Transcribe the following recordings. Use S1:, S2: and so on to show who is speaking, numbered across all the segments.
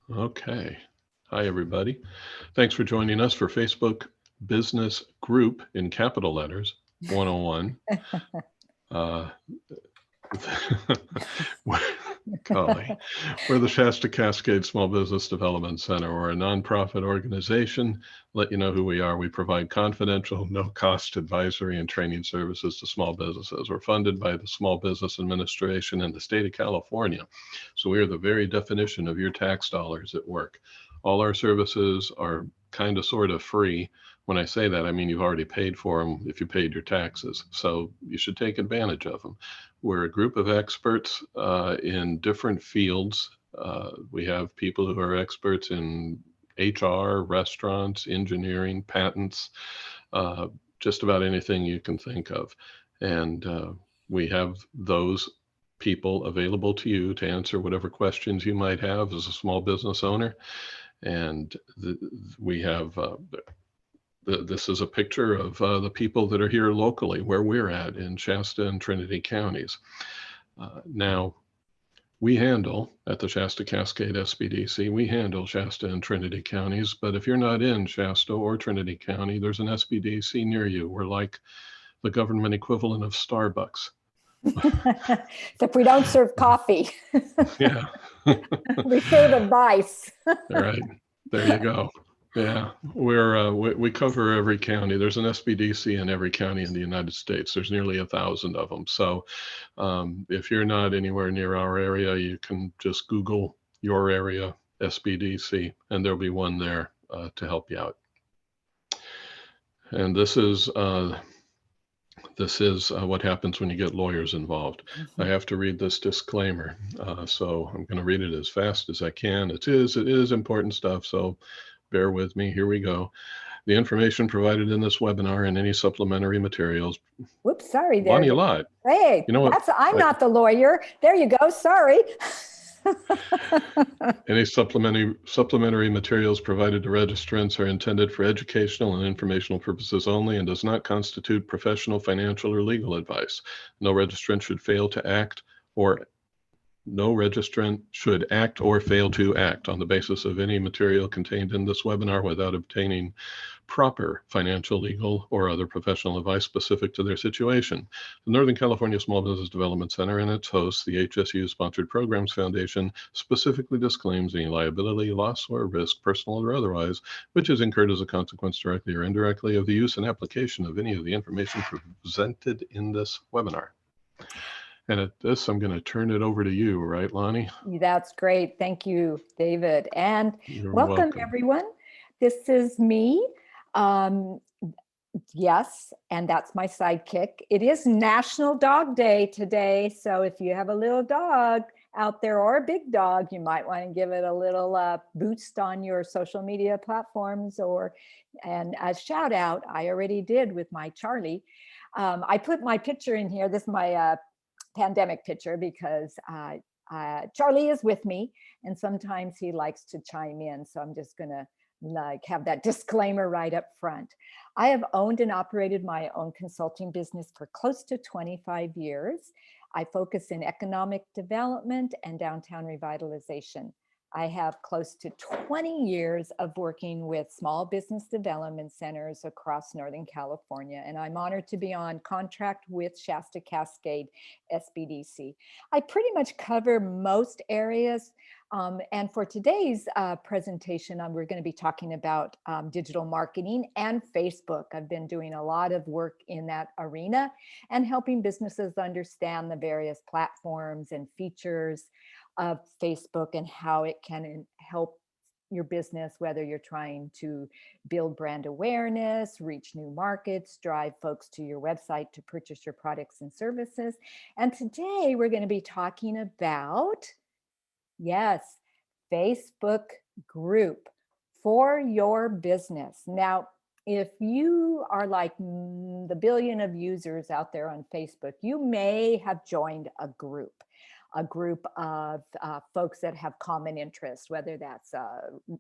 S1: Okay. Hi, everybody. Thanks for joining us for Facebook Business Group in capital letters 101. Uh, golly, we're the Shasta-Cascade Small Business Development Center. We're a nonprofit organization. Let you know who we are. We provide confidential, no-cost advisory and training services to small businesses. We're funded by the Small Business Administration in the state of California. So we are the very definition of your tax dollars at work. All our services are kind of sort of free. When I say that, I mean you've already paid for them if you paid your taxes. So you should take advantage of them. We're a group of experts in different fields. We have people who are experts in HR, restaurants, engineering, patents, uh, just about anything you can think of. And we have those people available to you to answer whatever questions you might have as a small business owner. And we have this is a picture of the people that are here locally where we're at in Shasta and Trinity counties. Now, we handle at the Shasta-Cascade SBDC, we handle Shasta and Trinity counties, but if you're not in Shasta or Trinity County, there's an SBDC near you. We're like the government equivalent of Starbucks.
S2: Except we don't serve coffee.
S1: Yeah.
S2: We serve advice.
S1: All right. There you go. Yeah, we cover every county. There's an SBDC in every county in the United States. There's nearly 1,000 of them. So if you're not anywhere near our area, you can just Google your area SBDC, and there'll be one there to help you out. And this is what happens when you get lawyers involved. I have to read this disclaimer, so I'm going to read it as fast as I can. It is important stuff, so bear with me. Here we go. The information provided in this webinar and any supplementary materials.
S2: Whoops, sorry there.
S1: Lani Lott.
S2: Hey, you know what? I'm not the lawyer. There you go. Sorry.
S1: Any supplementary materials provided to registrants are intended for educational and informational purposes only and does not constitute professional, financial, or legal advice. No registrant should fail to act or no registrant should act or fail to act on the basis of any material contained in this webinar without obtaining proper financial, legal, or other professional advice specific to their situation. The Northern California Small Business Development Center and its hosts, the HSU Sponsored Programs Foundation, specifically disclaims any liability, loss, or risk, personal or otherwise, which is incurred as a consequence directly or indirectly of the use and application of any of the information presented in this webinar. And at this, I'm going to turn it over to you, right, Lani?
S2: That's great. Thank you, David. And welcome, everyone. This is me. Yes, and that's my sidekick. It is National Dog Day today. So if you have a little dog out there or a big dog, you might want to give it a little boost on your social media platforms and a shout out. I already did with my Charlie. I put my picture in here. This is my pandemic picture because Charlie is with me and sometimes he likes to chime in. So I'm just gonna have that disclaimer right up front. I have owned and operated my own consulting business for close to 25 years. I focus in economic development and downtown revitalization. I have close to 20 years of working with small business development centers across Northern California, and I'm honored to be on contract with Shasta-Cascade SBDC. I pretty much cover most areas, and for today's presentation, we're going to be talking about digital marketing and Facebook. I've been doing a lot of work in that arena and helping businesses understand the various platforms and features of Facebook and how it can help your business, whether you're trying to build brand awareness, reach new markets, drive folks to your website to purchase your products and services. And today we're going to be talking about, yes, Facebook group for your business. Now, if you are like the billion of users out there on Facebook, you may have joined a group of folks that have common interests, whether that's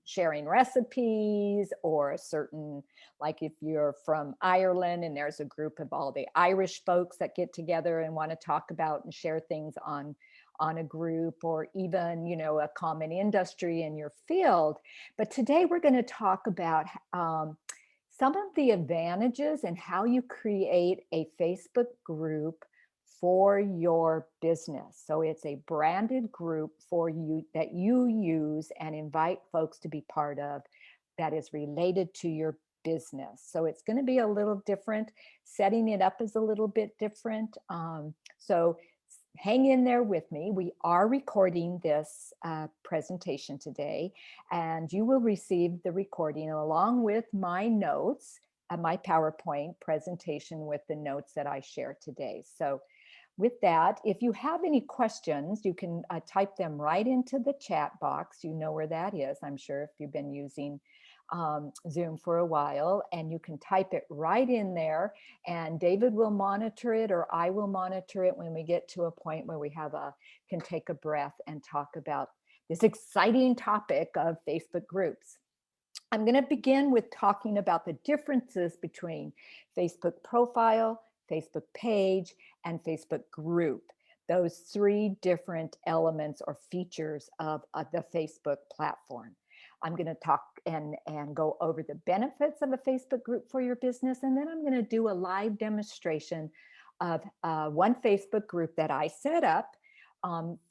S2: sharing recipes or a certain, like if you're from Ireland and there's a group of all the Irish folks that get together and want to talk about and share things on on a group, or even, a common industry in your field. But today we're going to talk about some of the advantages and how you create a Facebook group for your business. So it's a branded group for you that you use and invite folks to be part of, that is related to your business. So it's going to be a little different. Setting it up is a little bit different. So hang in there with me. We are recording this presentation today, and you will receive the recording along with my notes, my PowerPoint presentation with the notes that I share today. So with that, if you have any questions, you can type them right into the chat box. You know where that is, I'm sure, if you've been using Zoom for a while, and you can type it right in there, and David will monitor it, or I will monitor it when we get to a point where we can take a breath and talk about this exciting topic of Facebook groups. I'm going to begin with talking about the differences between Facebook profile, Facebook page, and Facebook group. Those three different elements or features of the Facebook platform. I'm going to talk and go over the benefits of a Facebook group for your business. And then I'm going to do a live demonstration of one Facebook group that I set up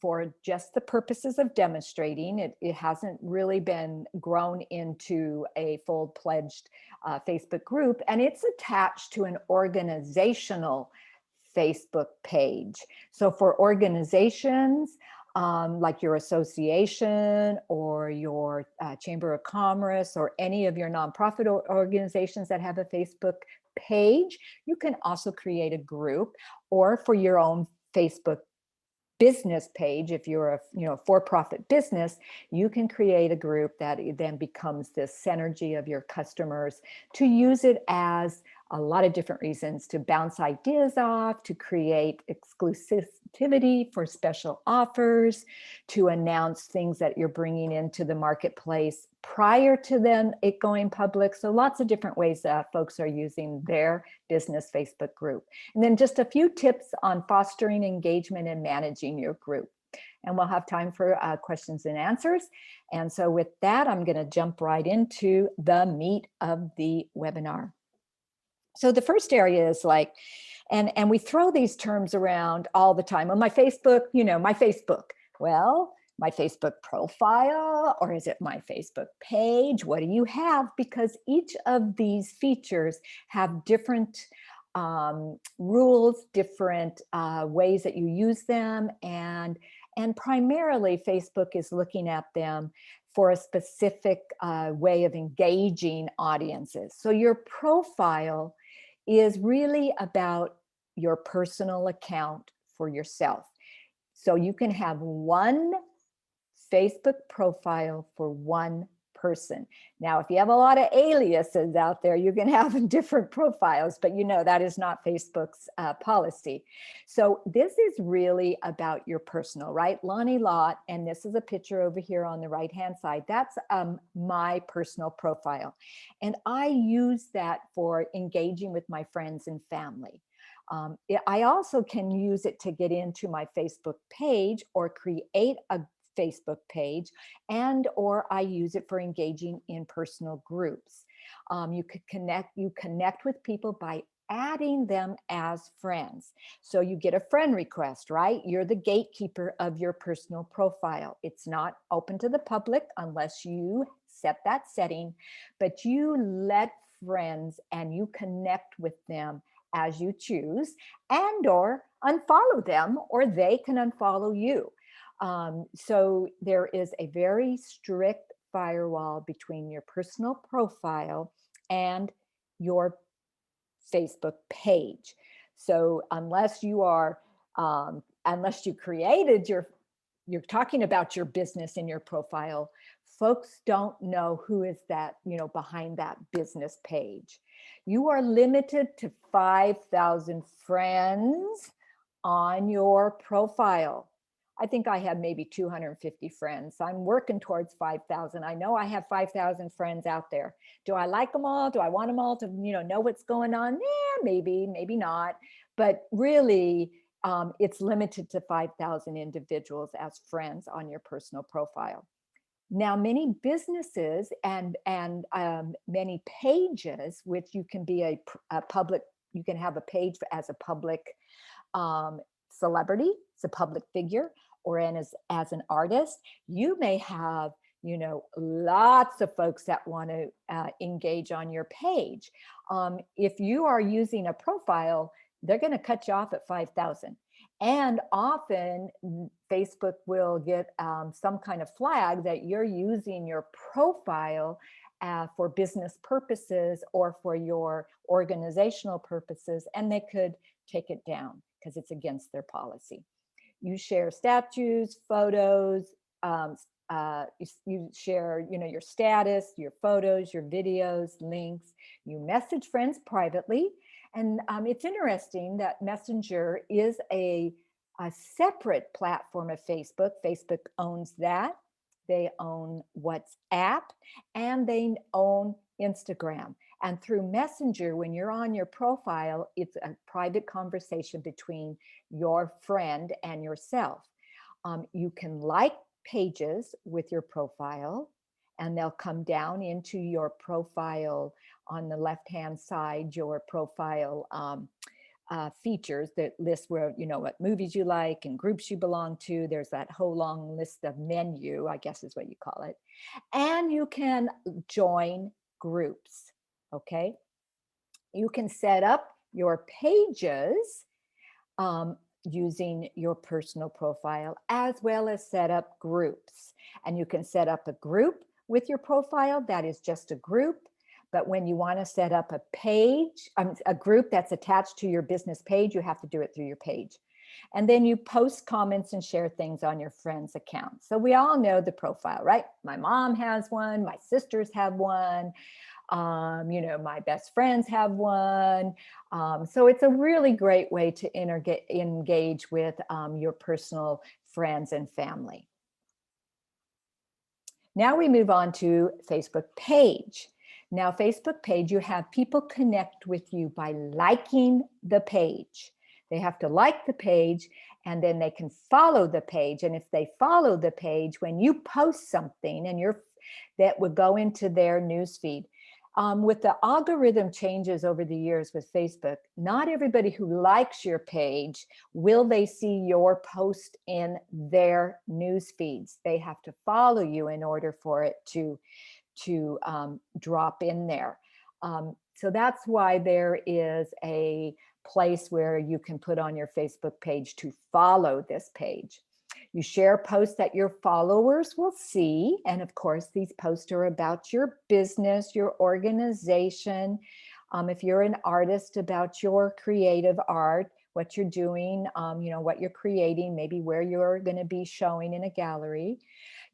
S2: for just the purposes of demonstrating. It hasn't really been grown into a full-fledged Facebook group, and it's attached to an organizational Facebook page. So for organizations, like your association or your Chamber of Commerce or any of your nonprofit organizations that have a Facebook page, you can also create a group, or for your own Facebook business page. If you're a for-profit business, you can create a group that then becomes this synergy of your customers to use it as a lot of different reasons: to bounce ideas off, to create exclusivity for special offers, to announce things that you're bringing into the marketplace prior to them it going public. So lots of different ways that folks are using their business Facebook group. And then just a few tips on fostering engagement and managing your group. And we'll have time for questions and answers. And so with that, I'm going to jump right into the meat of the webinar. So the first area is like, and we throw these terms around all the time. On my Facebook, my Facebook. Well, my Facebook profile, or is it my Facebook page? What do you have? Because each of these features have different rules, different ways that you use them, and primarily Facebook is looking at them for a specific way of engaging audiences. So your profile is really about your personal account for yourself. So you can have one Facebook profile for one person. Now, if you have a lot of aliases out there, you can have different profiles, but that is not Facebook's policy. So this is really about your personal, right? Lani Lott, and this is a picture over here on the right-hand side. That's my personal profile. And I use that for engaging with my friends and family. I also can use it to get into my Facebook page or create a Facebook page, or I use it for engaging in personal groups. You connect with people by adding them as friends. So you get a friend request, right? You're the gatekeeper of your personal profile. It's not open to the public unless you set that setting, but you let friends and you connect with them as you choose, or unfollow them, or they can unfollow you. So there is a very strict firewall between your personal profile and your Facebook page. So unless you created you're talking about your business in your profile, folks don't know who is that, behind that business page. You are limited to 5,000 friends on your profile. I think I have maybe 250 friends. I'm working towards 5,000. I know I have 5,000 friends out there. Do I like them all? Do I want them all to, know what's going on? Maybe, maybe not. But really, it's limited to 5,000 individuals as friends on your personal profile. Now, many businesses and many pages, which you can be a public, you can have a page as a public celebrity, it's a public figure, or as an artist. You may have, you know, lots of folks that want to engage on your page. If you are using a profile, they're going to cut you off at 5,000. And often Facebook will get some kind of flag that you're using your profile for business purposes or for your organizational purposes, and they could take it down because it's against their policy. You share statues, photos, you share, you know, your status, your photos, your videos, links. You message friends privately. And it's interesting that Messenger is a separate platform of Facebook. Facebook owns that. They own WhatsApp, and they own Instagram. And through Messenger, when you're on your profile, it's a private conversation between your friend and yourself. You can like pages with your profile, and they'll come down into your profile on the left-hand side, your profile features that list where, you know, what movies you like and groups you belong to. There's that whole long list of menu, I guess is what you call it. And you can join groups, okay? You can set up your pages using your personal profile, as well as set up groups. And you can set up a group with your profile that is just a group. But when you want to set up a page, a group that's attached to your business page, you have to do it through your page. And then you post comments and share things on your friends' accounts. So we all know the profile, right? My mom has one, my sisters have one, you know, my best friends have one. So it's a really great way to engage with your personal friends and family. Now we move on to Facebook page. Now, Facebook page, you have people connect with you by liking the page. They have to like the page, and then they can follow the page. And if they follow the page, when you post something, and that would go into their newsfeed. With the algorithm changes over the years with Facebook, not everybody who likes your page will they see your post in their news feeds. They have to follow you in order for it to drop in there. So that's why there is a place where you can put on your Facebook page to follow this page. You share posts that your followers will see. And of course, these posts are about your business, your organization. If you're an artist, about your creative art, what you're doing, you know, what you're creating, maybe where you're going to be showing in a gallery.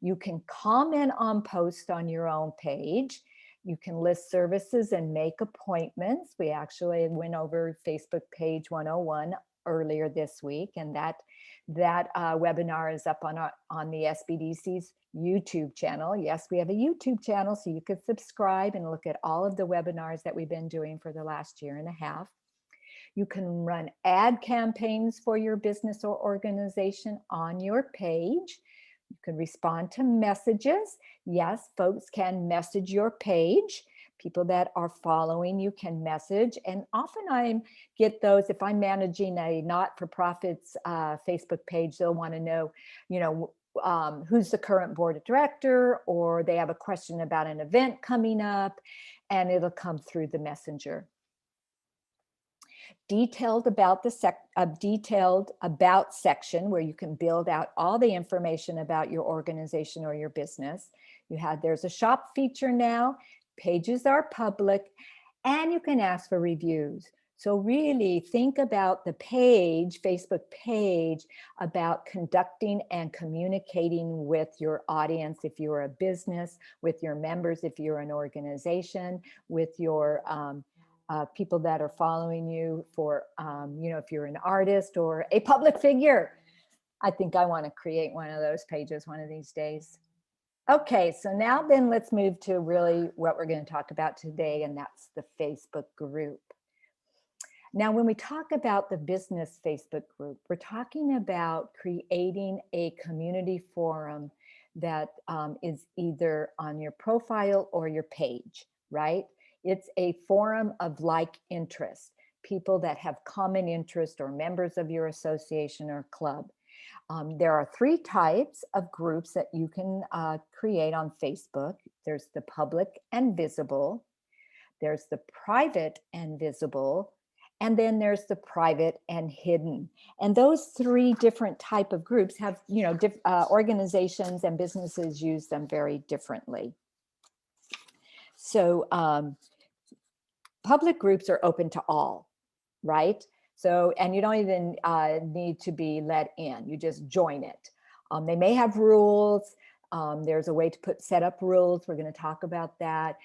S2: You can comment on posts on your own page. You can list services and make appointments. We actually went over Facebook page 101 earlier this week, and that webinar is up on the SBDC's YouTube channel. Yes, we have a YouTube channel, so you can subscribe and look at all of the webinars that we've been doing for the last year and a half. You can run ad campaigns for your business or organization on your page. You can respond to messages. Yes, folks can message your page. People that are following you can message. And often I get those, if I'm managing a not-for-profits Facebook page, they'll want to know, you know, who's the current board of director, or they have a question about an event coming up, and it'll come through the messenger. Detailed about detailed about section where you can build out all the information about your organization or your business. There's a shop feature now. Pages are public, and you can ask for reviews. So really think about the page, Facebook page, about conducting and communicating with your audience if you're a business, with your members if you're an organization, with your people that are following you for, you know, if you're an artist or a public figure. I think I want to create one of those pages one of these days. Okay, so now then let's move to really what we're going to talk about today, and that's the Facebook group. Now, when we talk about the business Facebook group, we're talking about creating a community forum that is either on your profile or your page, right? It's a forum of like interest, people that have common interest or members of your association or club. There are 3 types of groups that you can create on Facebook. There's the public and visible, there's the private and visible, and then there's the private and hidden. And those 3 different type of groups have, organizations and businesses use them very differently. So public groups are open to all, right? So, and you don't even need to be let in, you just join it. They may have rules. There's a way to set up rules. We're going to talk about that.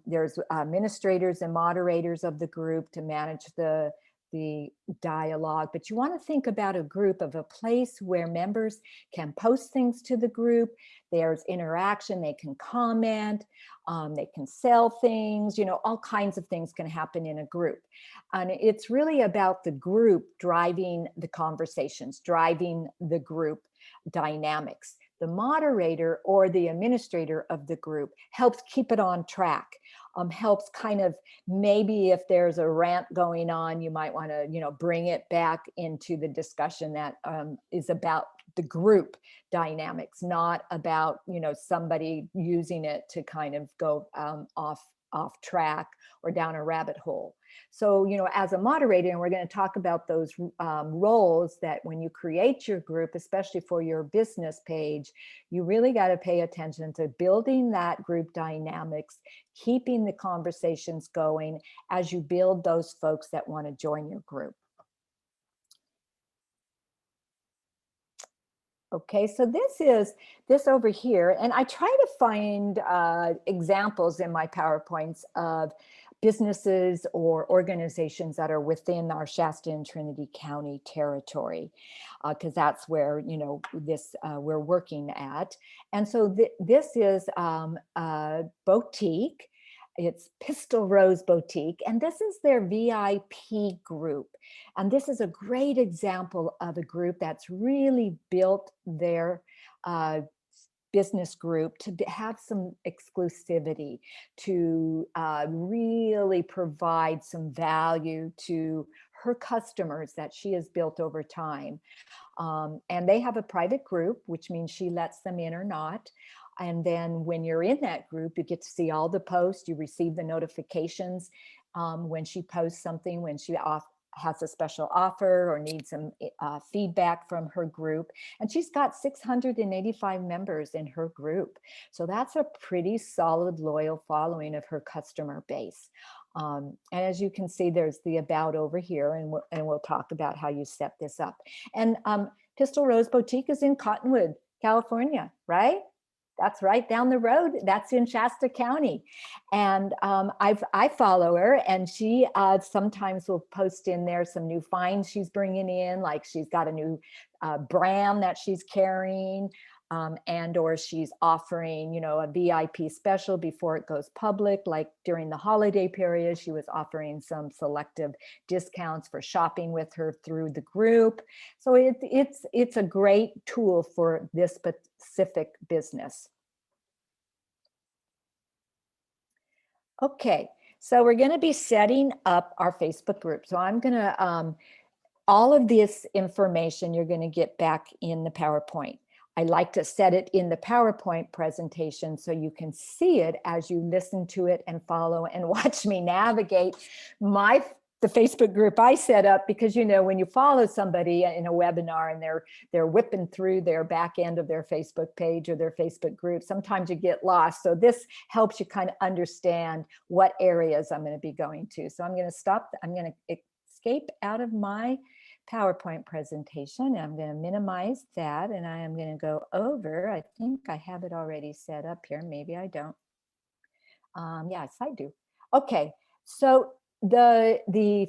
S2: There's administrators and moderators of the group to manage the dialogue, but you want to think about a group of a place where members can post things to the group. There's interaction, they can comment, they can sell things, all kinds of things can happen in a group. And it's really about the group driving the conversations, driving the group dynamics. The moderator or the administrator of the group helps keep it on track, helps kind of, maybe if there's a rant going on, you might want to, bring it back into the discussion that is about the group dynamics, not about, somebody using it to kind of go off track or down a rabbit hole. So, as a moderator, and we're going to talk about those roles that when you create your group, especially for your business page, you really got to pay attention to building that group dynamics, keeping the conversations going as you build those folks that want to join your group. Okay, so this over here, and I try to find examples in my PowerPoints of businesses or organizations that are within our Shasta and Trinity County territory, because that's where, we're working at. And so this is a boutique. It's Pistol Rose Boutique, and this is their VIP group. And this is a great example of a group that's really built their business group to have some exclusivity, to really provide some value to her customers that she has built over time. And they have a private group, which means she lets them in or not. And then when you're in that group, you get to see all the posts, you receive the notifications when she posts something, when she has a special offer or needs some feedback from her group. And she's got 685 members in her group. So that's a pretty solid, loyal following of her customer base. And as you can see, there's the about over here, and we'll talk about how you set this up. And Pistol Rose Boutique is in Cottonwood, California, right? That's right down the road. That's in Shasta County. And I follow her, and she sometimes will post in there some new finds she's bringing in, like she's got a new brand that she's carrying, and or she's offering, a VIP special before it goes public. Like during the holiday period, she was offering some selective discounts for shopping with her through the group. So it's a great tool for this specific business. Okay, so we're going to be setting up our Facebook group. So I'm going to, all of this information you're going to get back in the PowerPoint. I like to set it in the PowerPoint presentation so you can see it as you listen to it and follow and watch me navigate the Facebook group I set up, because, when you follow somebody in a webinar and they're whipping through their back end of their Facebook page or their Facebook group, sometimes you get lost. So this helps you kind of understand what areas I'm going to be going to. So I'm going to stop. I'm going to escape out of my PowerPoint presentation. I'm going to minimize that, and I am going to go over. I think I have it already set up here. Maybe I don't. Yes, I do. Okay, so the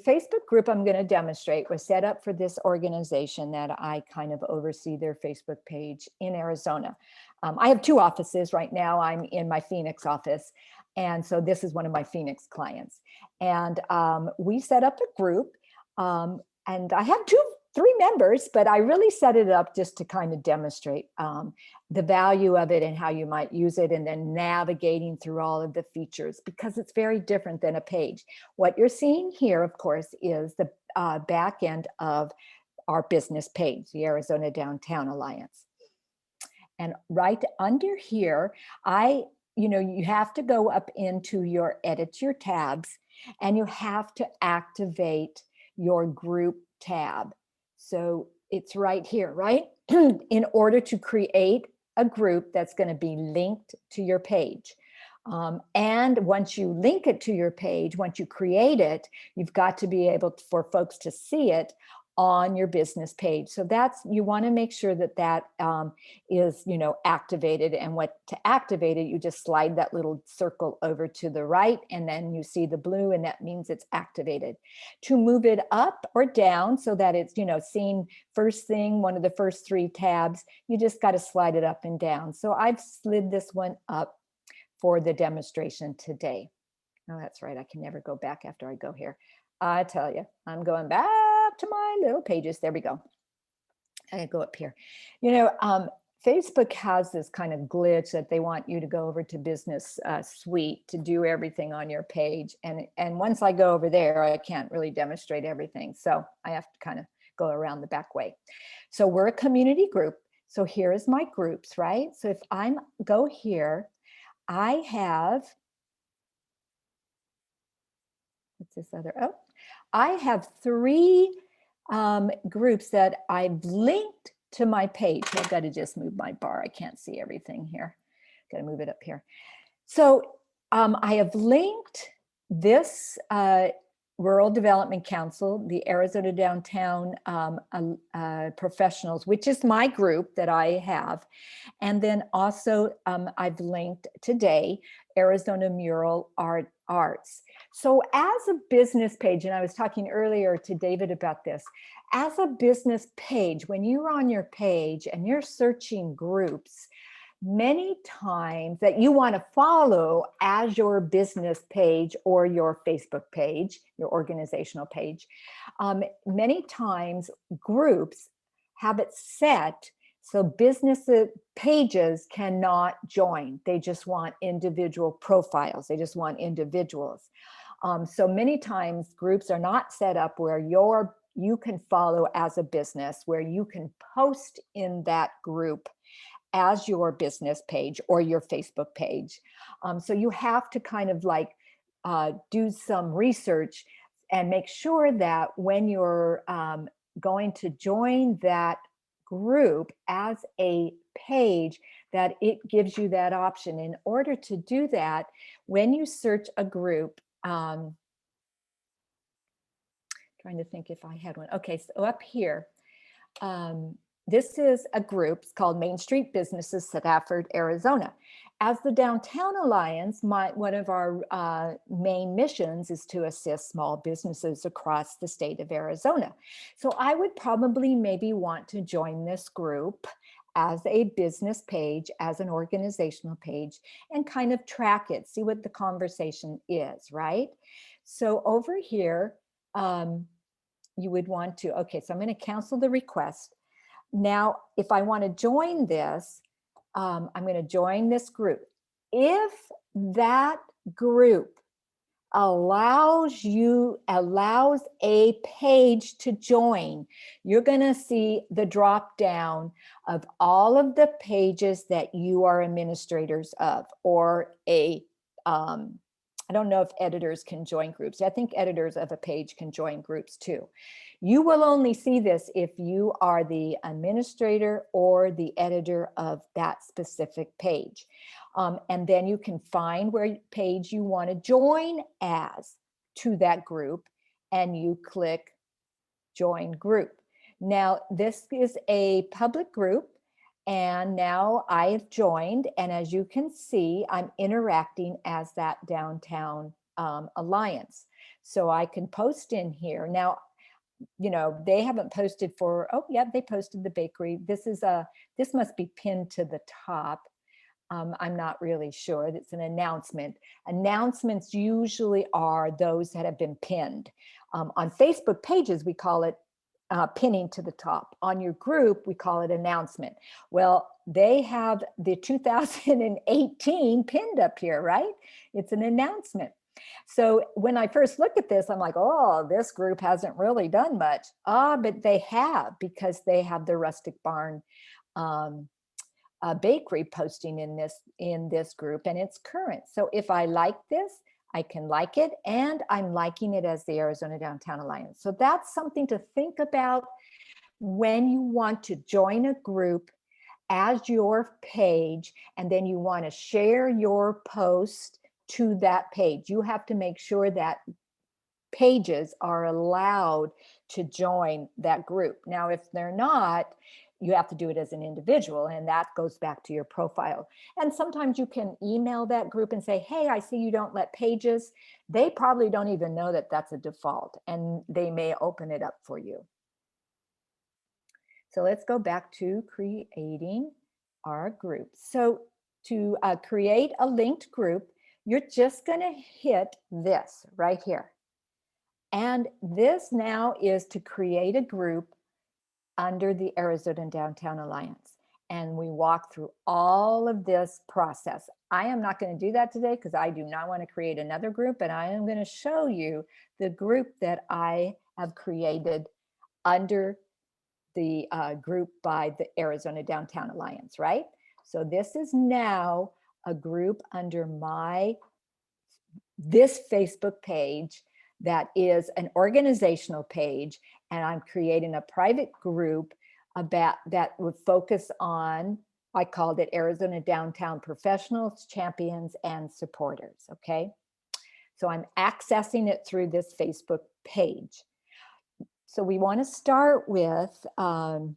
S2: Facebook group I'm going to demonstrate was set up for this organization that I kind of oversee their Facebook page in Arizona. I have 2 offices right now. I'm in my Phoenix office. And so this is one of my Phoenix clients. And we set up a group. And I have 3 members, but I really set it up just to kind of demonstrate the value of it and how you might use it, and then navigating through all of the features, because it's very different than a page. What you're seeing here, of course, is the back end of our business page, the Arizona Downtown Alliance. And right under here, you have to go up into your edit your tabs, and you have to activate your group tab. So it's right here, right? In order to create a group that's going to be linked to your page. And once you link it to your page, once you create it, you've got to be able for folks to see it on your business page. So you want to make sure that is, activated. And to activate it, you just slide that little circle over to the right, and then you see the blue, and that means it's activated. To move it up or down so that it's, seen first thing, one of the first 3 tabs, you just got to slide it up and down. So I've slid this one up for the demonstration today. Oh, that's right. I can never go back after I go here. I tell you, I'm going back to my little pages. There we go. I go up here. Facebook has this kind of glitch that they want you to go over to Business Suite to do everything on your page. And once I go over there, I can't really demonstrate everything. So I have to kind of go around the back way. So we're a community group. So here is my groups, right? So if I go here, I have, what's this other? Oh, I have 3 groups that I've linked to my page. I've got to just move my bar. I can't see everything here. Got to move it up here. So I have linked this Rural Development Council, the Arizona Downtown Professionals, which is my group that I have. And then also I've linked today Arizona Mural Arts. So as a business page, and I was talking earlier to David about this, as a business page, when you're on your page and you're searching groups, many times that you want to follow as your business page or your Facebook page, your organizational page, many times groups have it set so business pages cannot join. They just want individual profiles. They just want individuals. So many times groups are not set up where you can follow as a business, where you can post in that group as your business page or your Facebook page. So you have to kind of do some research and make sure that when you're going to join that group as a page, that it gives you that option. In order to do that, when you search a group, trying to think if I had one. Okay, so up here, this is a group. It's called Main Street Businesses, Stafford, Arizona. As the Downtown Alliance, one of our main missions is to assist small businesses across the state of Arizona. So I would probably maybe want to join this group as a business page, as an organizational page, and kind of track it, see what the conversation is, right? So over here, you would want to, okay, so I'm going to cancel the request. Now, if I want to join this, I'm going to join this group. If that group allows a page to join, you're going to see the drop down of all of the pages that you are administrators of, or I don't know if editors can join groups. I think editors of a page can join groups too. You will only see this if you are the administrator or the editor of that specific page. And then you can find where page you want to join as to that group, and you click join group. Now, this is a public group, and now I have joined, and as you can see, I'm interacting as that Downtown Alliance. So I can post in here. Now, they haven't posted for, oh yeah, they posted the bakery. This must be pinned to the top. I'm not really sure. It's an announcement. Announcements usually are those that have been pinned. On Facebook pages, we call it pinning to the top. On your group, we call it announcement. Well, they have the 2018 pinned up here, right? It's an announcement. So when I first look at this, I'm like, oh, this group hasn't really done much. But they have, because they have the Rustic Barn bakery posting in this group, and it's current. So if I like this, I can like it, and I'm liking it as the Arizona Downtown Alliance. So that's something to think about when you want to join a group as your page, and then you want to share your post to that page. You have to make sure that pages are allowed to join that group. Now, if they're not, you have to do it as an individual, and that goes back to your profile. And sometimes you can email that group and say, hey, I see you don't let pages. They probably don't even know that that's a default, and they may open it up for you. So let's go back to creating our group. So to create a linked group, you're just going to hit this right here. And this now is to create a group under the Arizona Downtown Alliance. And we walk through all of this process. I am not going to do that today because I do not want to create another group, and I am going to show you the group that I have created under the group by the Arizona Downtown Alliance, right? So this is now a group under this Facebook page that is an organizational page, and I'm creating a private group about that would focus on, I called it Arizona Downtown Professionals, Champions, and Supporters, okay? So I'm accessing it through this Facebook page. So we want to start with, want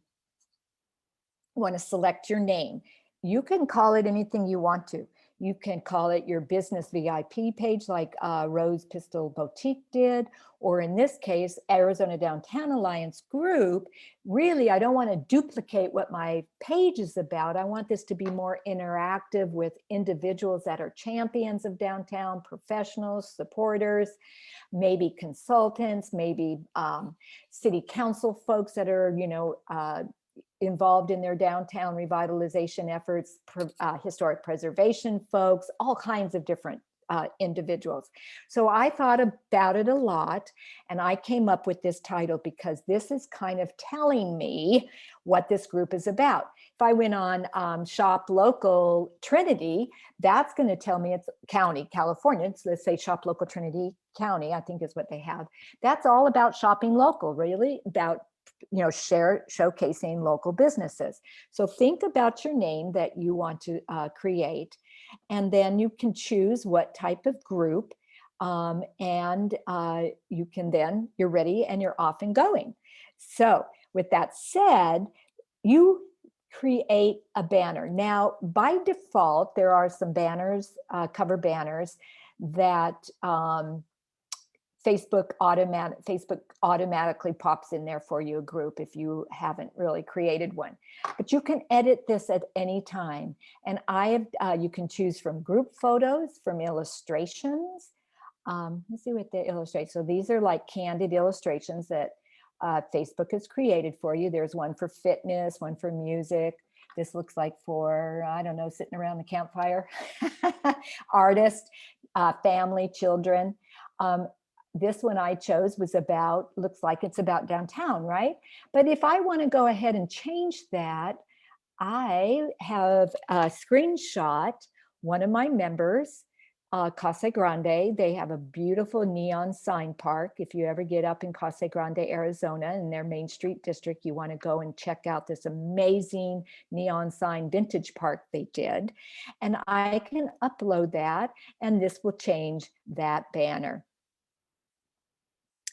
S2: to select your name. You can call it anything you want to. You can call it your business VIP page like Rose Pistol Boutique did, or in this case, Arizona Downtown Alliance Group. Really, I don't want to duplicate what my page is about. I want this to be more interactive with individuals that are champions of downtown, professionals, supporters, maybe consultants, maybe city council folks that are, involved in their downtown revitalization efforts, historic preservation folks, all kinds of different individuals. So I thought about it a lot, and I came up with this title because this is kind of telling me what this group is about. If I went on Shop Local Trinity, that's going to tell me it's county, California. So let's say Shop Local Trinity County, I think is what they have. That's all about shopping local, really about showcasing local businesses. So think about your name that you want to create, and then you can choose what type of group, and you can then, you're ready and you're off and going. So with that said, you create a banner. Now, by default, there are some banners, cover banners that Facebook automatically pops in there for you, a group, if you haven't really created one. But you can edit this at any time. And you can choose from group photos, from illustrations. Let's see what they illustrate. So these are like candid illustrations that Facebook has created for you. There's one for fitness, one for music. This looks like for, I don't know, sitting around the campfire. Artist, family, children. This one I chose was about, looks like it's about downtown, right? But if I want to go ahead and change that, I have a screenshot, one of my members, Casa Grande. They have a beautiful neon sign park. If you ever get up in Casa Grande, Arizona, in their Main Street district, you want to go and check out this amazing neon sign vintage park they did. And I can upload that, and this will change that banner.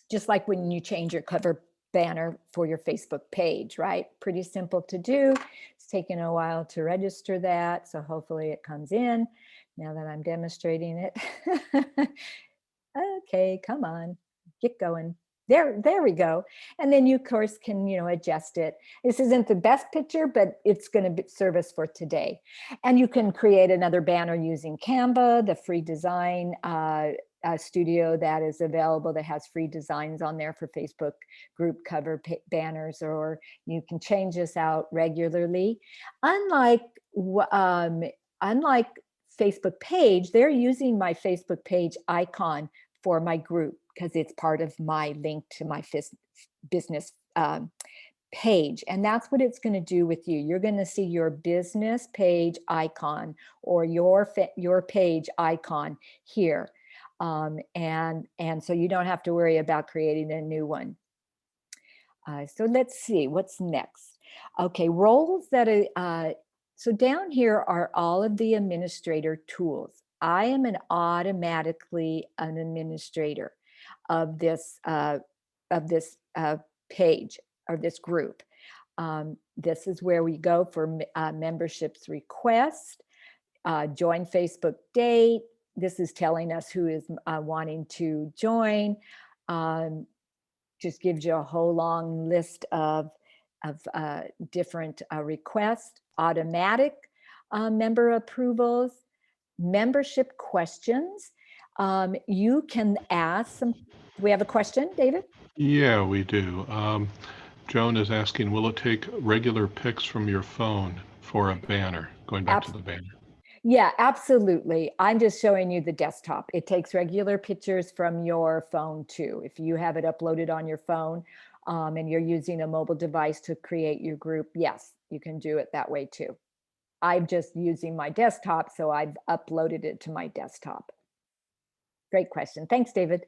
S2: Just like when you change your cover banner for your Facebook page, right? Pretty simple to do. It's taken a while to register that, so hopefully it comes in now that I'm demonstrating it. Okay, come on, get going. There we go. And then you, of course, can, adjust it. This isn't the best picture, but it's going to serve us for today. And you can create another banner using Canva, the free design studio that is available that has free designs on there for Facebook group cover banners, or you can change this out regularly. Unlike Facebook page, they're using my Facebook page icon for my group because it's part of my link to my business page. And that's what it's going to do with you. You're going to see your business page icon or your page icon here. And so you don't have to worry about creating a new one. So let's see what's next. Okay, roles that are, so down here are all of the administrator tools. I am automatically an administrator of this page or this group. This is where we go for memberships request, join Facebook date. This is telling us who is wanting to join. Just gives you a whole long list of different requests, automatic member approvals, membership questions. You can ask some. Do we have a question, David?
S1: Yeah, we do. Joan is asking, will it take regular pics from your phone for a banner? Going back to the banner.
S2: Yeah, absolutely. I'm just showing you the desktop. It takes regular pictures from your phone too. If you have it uploaded on your phone and you're using a mobile device to create your group, yes, you can do it that way too. I'm just using my desktop, so I've uploaded it to my desktop. Great question. Thanks, David.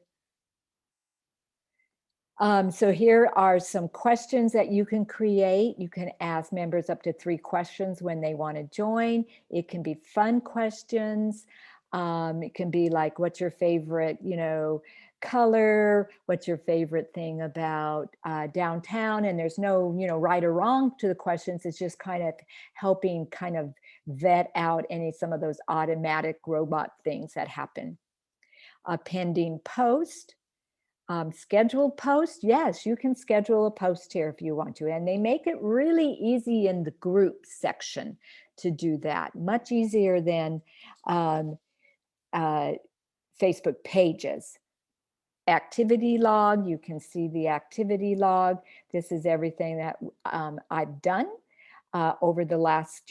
S2: So here are some questions that you can create. You can ask members up to 3 questions when they want to join. It can be fun questions. It can be like, what's your favorite, color? What's your favorite thing about downtown? And there's no, right or wrong to the questions. It's just kind of helping kind of vet out some of those automatic robot things that happen. A pending post. Scheduled post, yes, you can schedule a post here if you want to, and they make it really easy in the group section to do that, much easier than Facebook pages. Activity log, you can see the activity log. This is everything that I've done over the last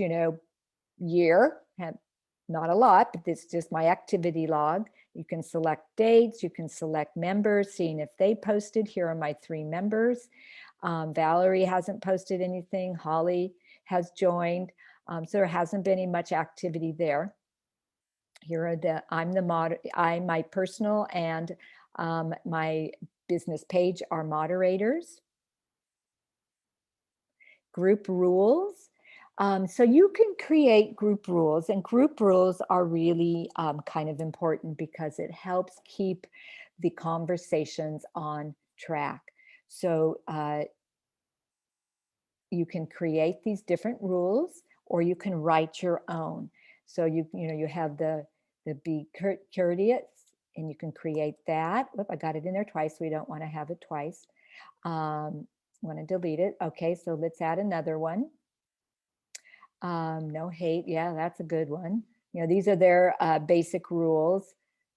S2: year. Not a lot, but this is just my activity log. You can select dates, you can select members, seeing if they posted. Here are my 3 members. Valerie hasn't posted anything. Holly has joined. So there hasn't been much activity there. Here are my personal and my business page are moderators. Group rules. So you can create group rules, and group rules are really kind of important because it helps keep the conversations on track. So you can create these different rules, or you can write your own. So you have the be courteous, and you can create that. Oop, I got it in there twice. We don't want to have it twice. Want to delete it. Okay, so let's add another one. No hate. Yeah, that's a good one. These are their basic rules.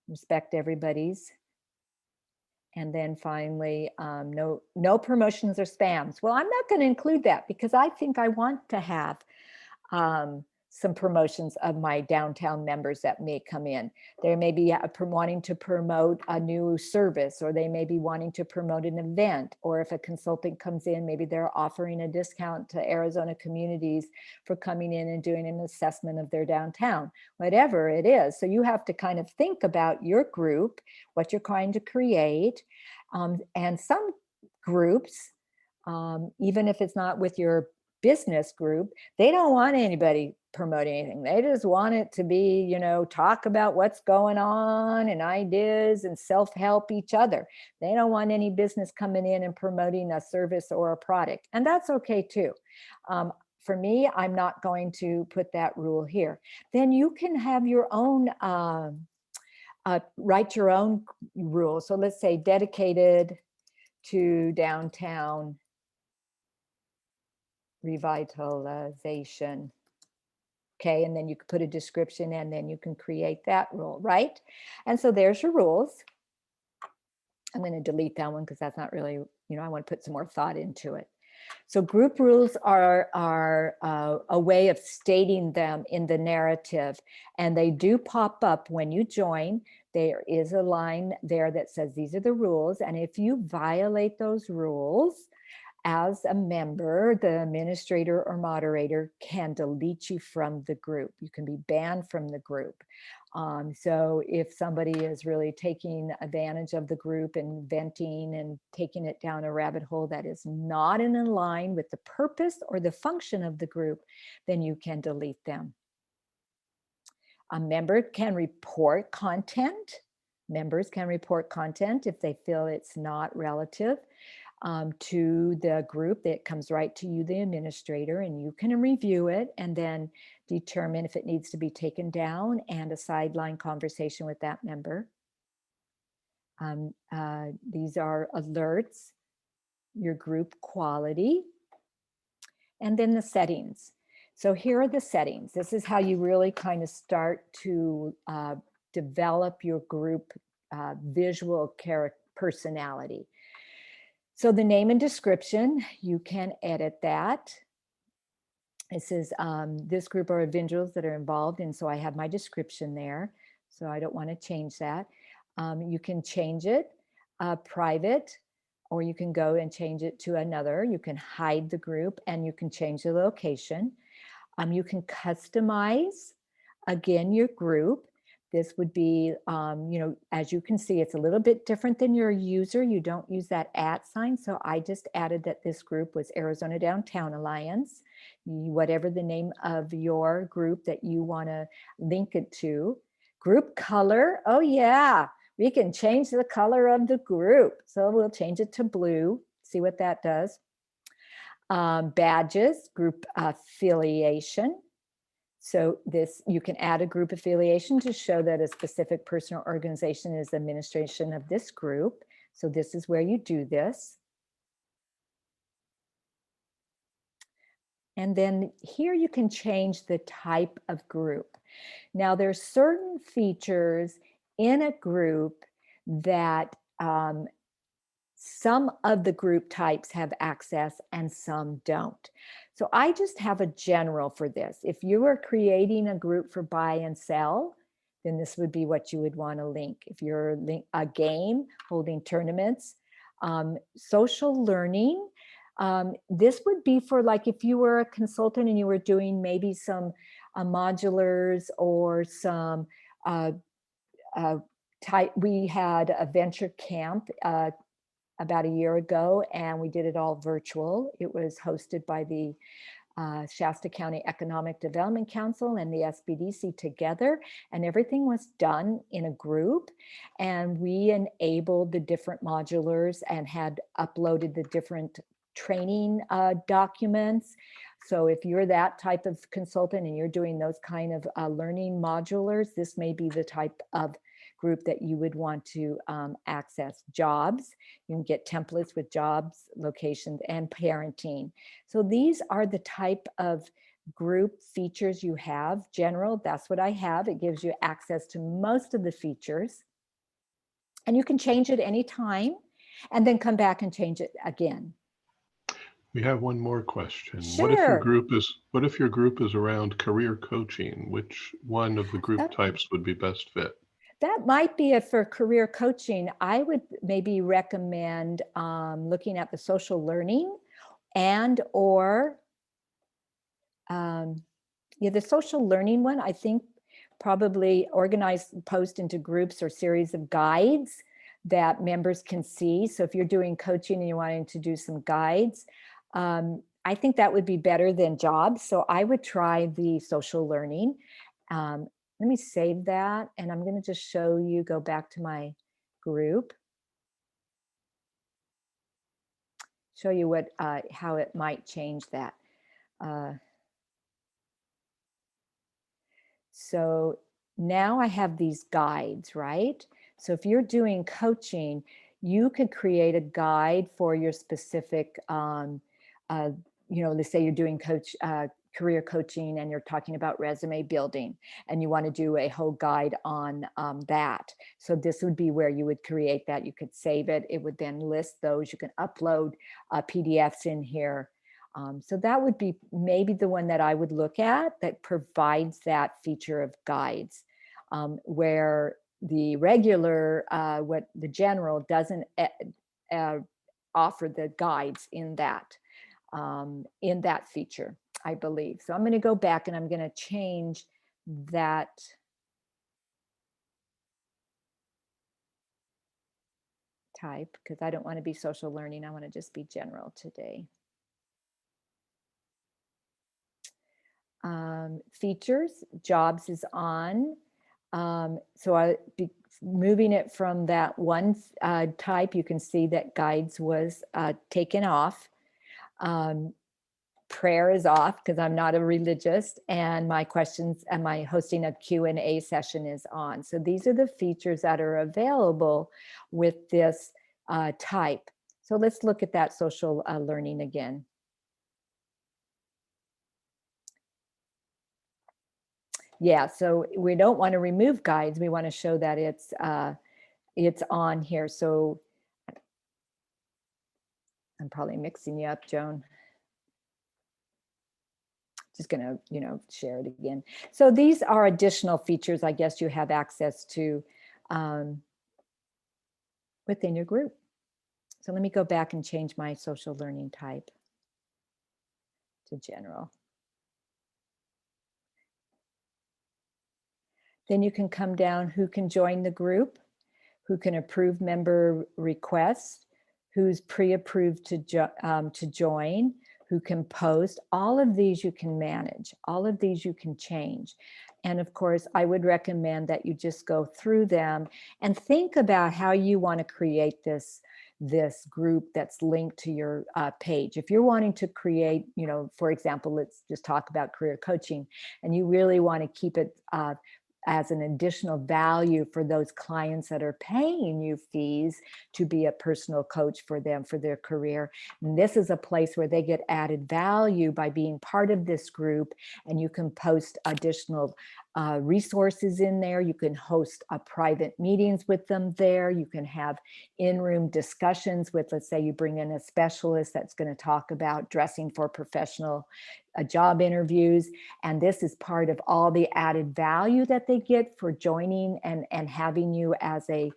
S2: Respect everybody's. And then finally, no promotions or spams. Well, I'm not going to include that because I think I want to have some promotions of my downtown members that may come in. They may be wanting to promote a new service, or they may be wanting to promote an event, or if a consultant comes in, maybe they're offering a discount to Arizona communities for coming in and doing an assessment of their downtown, whatever it is. So you have to kind of think about your group, what you're trying to create. And some groups, even if it's not with your business group, they don't want anybody promoting anything. They just want it to be, talk about what's going on and ideas and self-help each other. They don't want any business coming in and promoting a service or a product. And that's okay too. For me, I'm not going to put that rule here. Then you can have your own, write your own rules. So let's say dedicated to downtown revitalization. Okay, and then you can put a description and then you can create that rule, right? And so there's your rules. I'm going to delete that one because that's not really, I want to put some more thought into it. So group rules are a way of stating them in the narrative, and they do pop up when you join. There is a line there that says these are the rules, and if you violate those rules, as a member, the administrator or moderator can delete you from the group. You can be banned from the group. So if somebody is really taking advantage of the group and venting and taking it down a rabbit hole that is not in line with the purpose or the function of the group, then you can delete them. A member can report content. Members can report content if they feel it's not relative to the group. That comes right to you, the administrator, and you can review it and then determine if it needs to be taken down and a sideline conversation with that member. These are alerts, your group quality, and then the settings. So here are the settings. This is how you really kind of start to develop your group visual personality. So the name and description, you can edit that. It says this group are individuals that are involved, and so I have my description there. So I don't want to change that. You can change it private, or you can go and change it to another. You can hide the group and you can change the location. You can customize, again, your group. This would be, as you can see, it's a little bit different than your user. You don't use that @ sign. So I just added that this group was Arizona Downtown Alliance, whatever the name of your group that you want to link it to. Group color. Oh, yeah, we can change the color of the group. So we'll change it to blue. See what that does. Badges, group affiliation. So this, you can add a group affiliation to show that a specific person or organization is administration of this group. So this is where you do this. And then here you can change the type of group. Now there's certain features in a group that some of the group types have access and some don't. So I just have a general for this. If you are creating a group for buy and sell, then this would be what you would want to link. If you're a game holding tournaments, social learning, this would be for like if you were a consultant and you were doing maybe some modulars or some we had a venture camp about a year ago, and we did it all virtual. It was hosted by the Shasta County Economic Development Council and the SBDC together, and everything was done in a group, and we enabled the different modulars and had uploaded the different training documents. So if you're that type of consultant and you're doing those kind of learning modulars, this may be the type of group that you would want to access. Jobs, you can get templates with jobs, locations, and parenting. So these are the type of group features you have. General, that's what I have. It gives you access to most of the features. And you can change it anytime and then come back and change it again.
S1: We have one more question.
S2: Sure.
S1: What if your group is around career coaching? Which one of the group types would be best fit?
S2: That might be for career coaching. I would maybe recommend looking at the social learning and or the social learning one. I think probably organize, post into groups or series of guides that members can see. So if you're doing coaching and you're wanting to do some guides, I think that would be better than jobs. So I would try the social learning. Let me save that, and I'm going to just show you, go back to my group, show you what how it might change that. So now I have these guides, right? So if you're doing coaching, you could create a guide for your specific, let's say you're doing career coaching and you're talking about resume building and you want to do a whole guide on that. So this would be where you would create that. You could save it. It would then list those. You can upload PDFs in here. So that would be maybe the one that I would look at that provides that feature of guides, where the regular, what the general doesn't offer the guides in that feature, I believe. So I'm going to go back and I'm going to change that type because I don't want to be social learning. I want to just be general today. Features, jobs is on. So I be moving it from that one type, you can see that guides was taken off. Prayer is off because I'm not a religious, and my questions and my hosting a Q&A session is on. So these are the features that are available with this type. So let's look at that social learning again. Yeah, so we don't want to remove guides. We want to show that it's on here. So I'm probably mixing you up, Joan. Just going to, share it again. So these are additional features, I guess, you have access to within your group. So let me go back and change my social learning type to general. Then you can come down who can join the group, who can approve member requests, who's pre-approved to join, who can post. All of these you can manage. All of these you can change. And of course, I would recommend that you just go through them and think about how you want to create this group that's linked to your page. If you're wanting to create, for example, let's just talk about career coaching, and you really want to keep it as an additional value for those clients that are paying you fees to be a personal coach for them for their career. And this is a place where they get added value by being part of this group, and you can post additional resources in there. You can host private meetings with them there. You can have in-room discussions with, let's say you bring in a specialist that's going to talk about dressing for professional job interviews. And this is part of all the added value that they get for joining and having you as a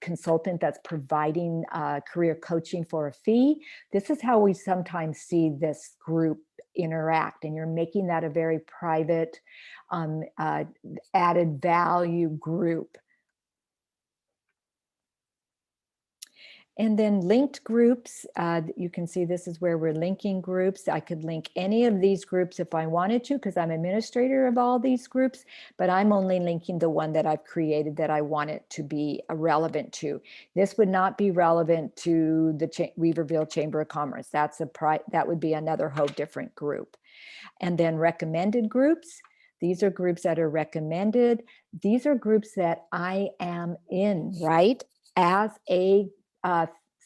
S2: consultant that's providing career coaching for a fee. This is how we sometimes see this group interact, and you're making that a very private added value group. And then linked groups, you can see this is where we're linking groups. I could link any of these groups if I wanted to, because I'm administrator of all these groups, but I'm only linking the one that I've created that I want it to be relevant to. This would not be relevant to the Weaverville Chamber of Commerce. That would be another whole different group. And then recommended groups. These are groups that are recommended. These are groups that I am in, right? As a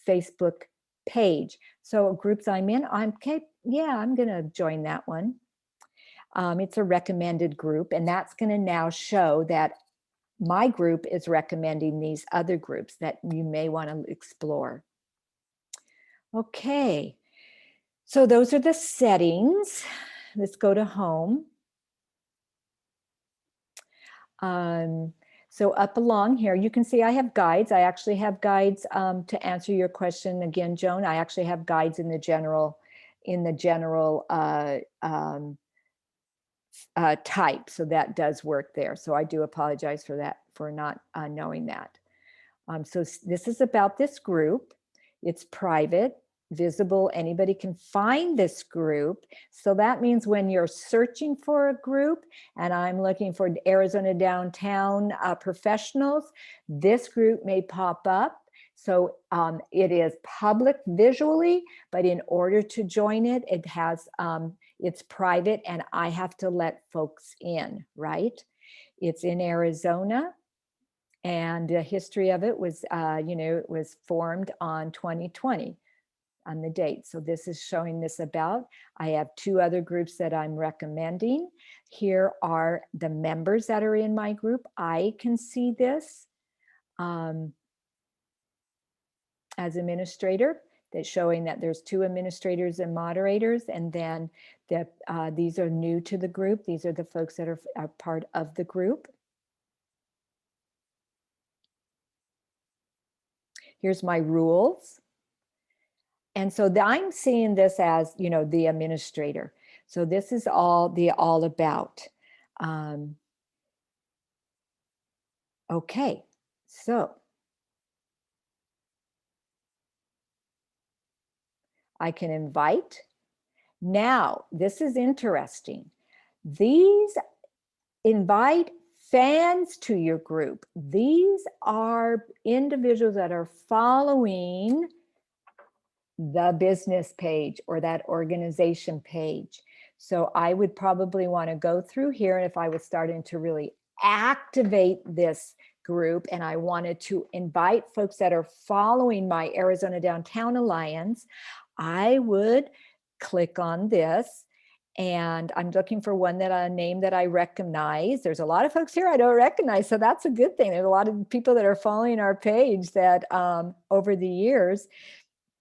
S2: Facebook page. So groups I'm in, I'm going to join that one. It's a recommended group, and that's going to now show that my group is recommending these other groups that you may want to explore. Okay, so those are the settings. Let's go to home. So up along here, you can see I have guides. I actually have guides to answer your question again, Joan. I actually have guides in the general type. So that does work there. So I do apologize for that, for not knowing that. So this is about this group. It's private, visible. Anybody can find this group. So that means when you're searching for a group, and I'm looking for Arizona downtown professionals, this group may pop up. So it is public visually, but in order to join it, it has it's private, and I have to let folks in, right? It's in Arizona. And the history of it was, it was formed on 2020 on the date. So this is showing this about. I have 2 other groups that I'm recommending. Here are the members that are in my group. I can see this as administrator. That's showing that there's 2 administrators and moderators, and then these are new to the group. These are the folks that are part of the group. Here's my rules. And so I'm seeing this as, the administrator. So this is all about. Okay, so I can invite. Now, this is interesting. These invite fans to your group. These are individuals that are following the business page or that organization page. So I would probably want to go through here, and if I was starting to really activate this group and I wanted to invite folks that are following my Arizona Downtown Alliance, I would click on this, and I'm looking for a name that I recognize. There's a lot of folks here I don't recognize, so that's a good thing. There's a lot of people that are following our page that over the years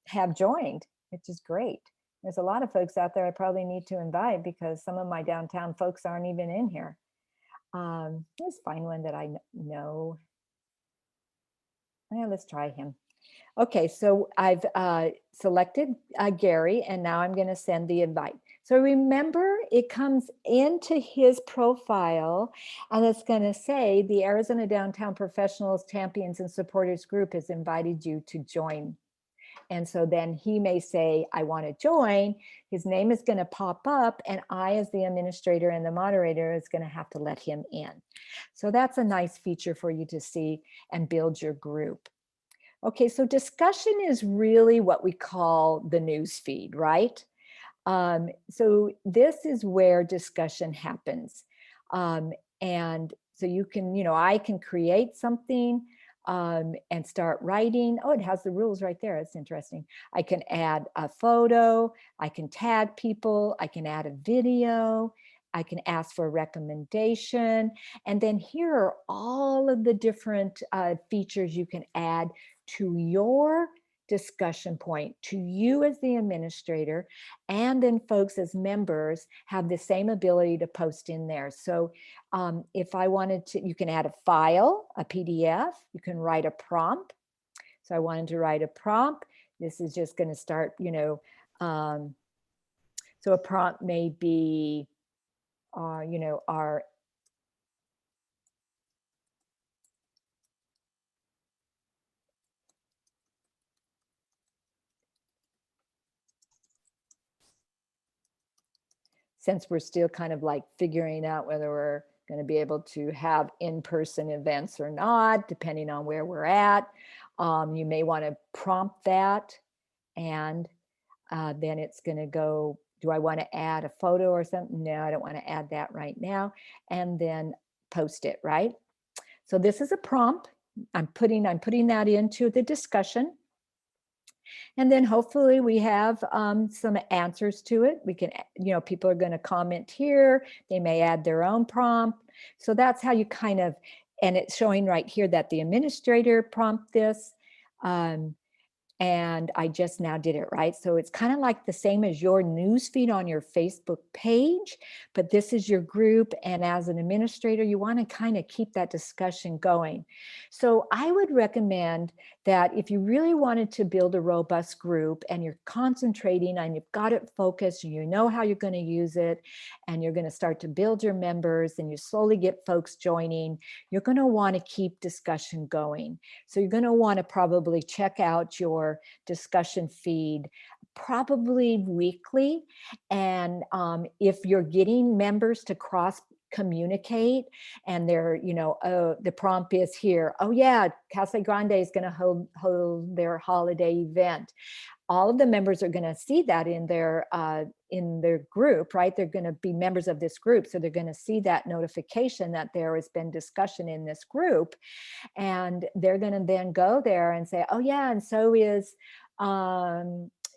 S2: have joined, which is great. There's a lot of folks out there I probably need to invite because some of my downtown folks aren't even in here. Let's find one that I know. Yeah, let's try him. Okay, so I've selected Gary, and now I'm going to send the invite. So remember, it comes into his profile, and it's going to say the Arizona Downtown Professionals, Champions, and Supporters Group has invited you to join. And so then he may say, I want to join. His name is going to pop up, and I, as the administrator and the moderator, is going to have to let him in. So that's a nice feature for you to see and build your group. Okay, so discussion is really what we call the news feed, right? So this is where discussion happens. And so you can, I can create something and start writing. Oh, it has the rules right there. It's interesting. I can add a photo. I can tag people. I can add a video. I can ask for a recommendation. And then here are all of the different features you can add to your discussion point, to you as the administrator, and then folks as members have the same ability to post in there. So if I wanted to, you can add a file, a PDF, you can write a prompt. So I wanted to write a prompt. This is just going to start, so a prompt may be, our since we're still kind of like figuring out whether we're going to be able to have in-person events or not, depending on where we're at, you may want to prompt that, and then it's going to go, do I want to add a photo or something? No, I don't want to add that right now. And then post it, right? So this is a prompt. I'm putting that into the discussion. And then hopefully we have some answers to it. We can, people are going to comment here. They may add their own prompt. So that's how you kind of, and it's showing right here that the administrator prompt this. And I just now did it, right? So it's kind of like the same as your news feed on your Facebook page, but this is your group. And as an administrator, you want to kind of keep that discussion going. So I would recommend that if you really wanted to build a robust group and you're concentrating and you've got it focused, you know how you're going to use it, and you're going to start to build your members and you slowly get folks joining, you're going to want to keep discussion going. So you're going to want to probably check out your discussion feed probably weekly. And if you're getting members to cross communicate, and they're, you know, oh, the prompt is here. Oh yeah, Casa Grande is going to hold their holiday event. All of the members are going to see that in their group, right? They're going to be members of this group, so they're going to see that notification that there has been discussion in this group, and they're going to then go there and say, oh yeah, and so is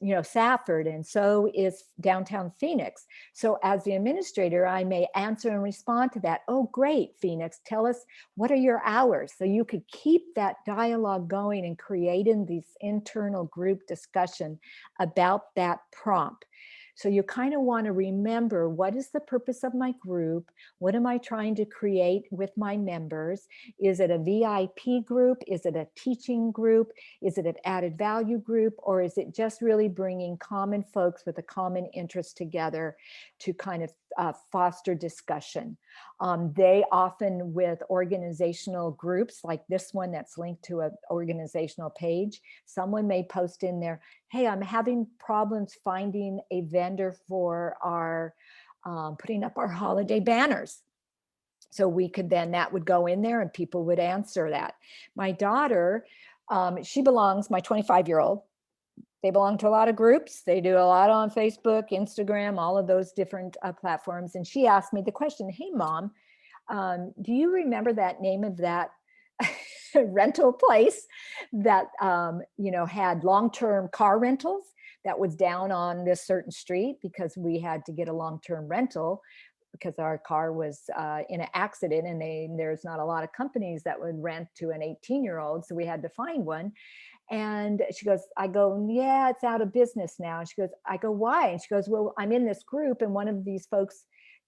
S2: you know, Safford, and so is downtown Phoenix. So as the administrator, I may answer and respond to that. Oh, great, Phoenix, tell us, what are your hours? So you could keep that dialogue going and creating this internal group discussion about that prompt. So you kind of want to remember, what is the purpose of my group? What am I trying to create with my members? Is it a VIP group? Is it a teaching group? Is it an added value group? Or is it just really bringing common folks with a common interest together to kind of foster discussion? They often, with organizational groups like this one that's linked to an organizational page, someone may post in there, hey, I'm having problems finding a vendor for our putting up our holiday banners. So we could then, that would go in there and people would answer that. My daughter, she belongs, my 25-year-old, they belong to a lot of groups. They do a lot on Facebook, Instagram, all of those different platforms. And she asked me the question, hey, Mom, do you remember that name of that rental place that, you know, had long-term car rentals that was down on this certain street, because we had to get a long-term rental because our car was in an accident, and there's not a lot of companies that would rent to an 18-year-old. So we had to find one. And she goes, I go, yeah, it's out of business now. And she goes, I go, why? And she goes, well, I'm in this group, and one of these folks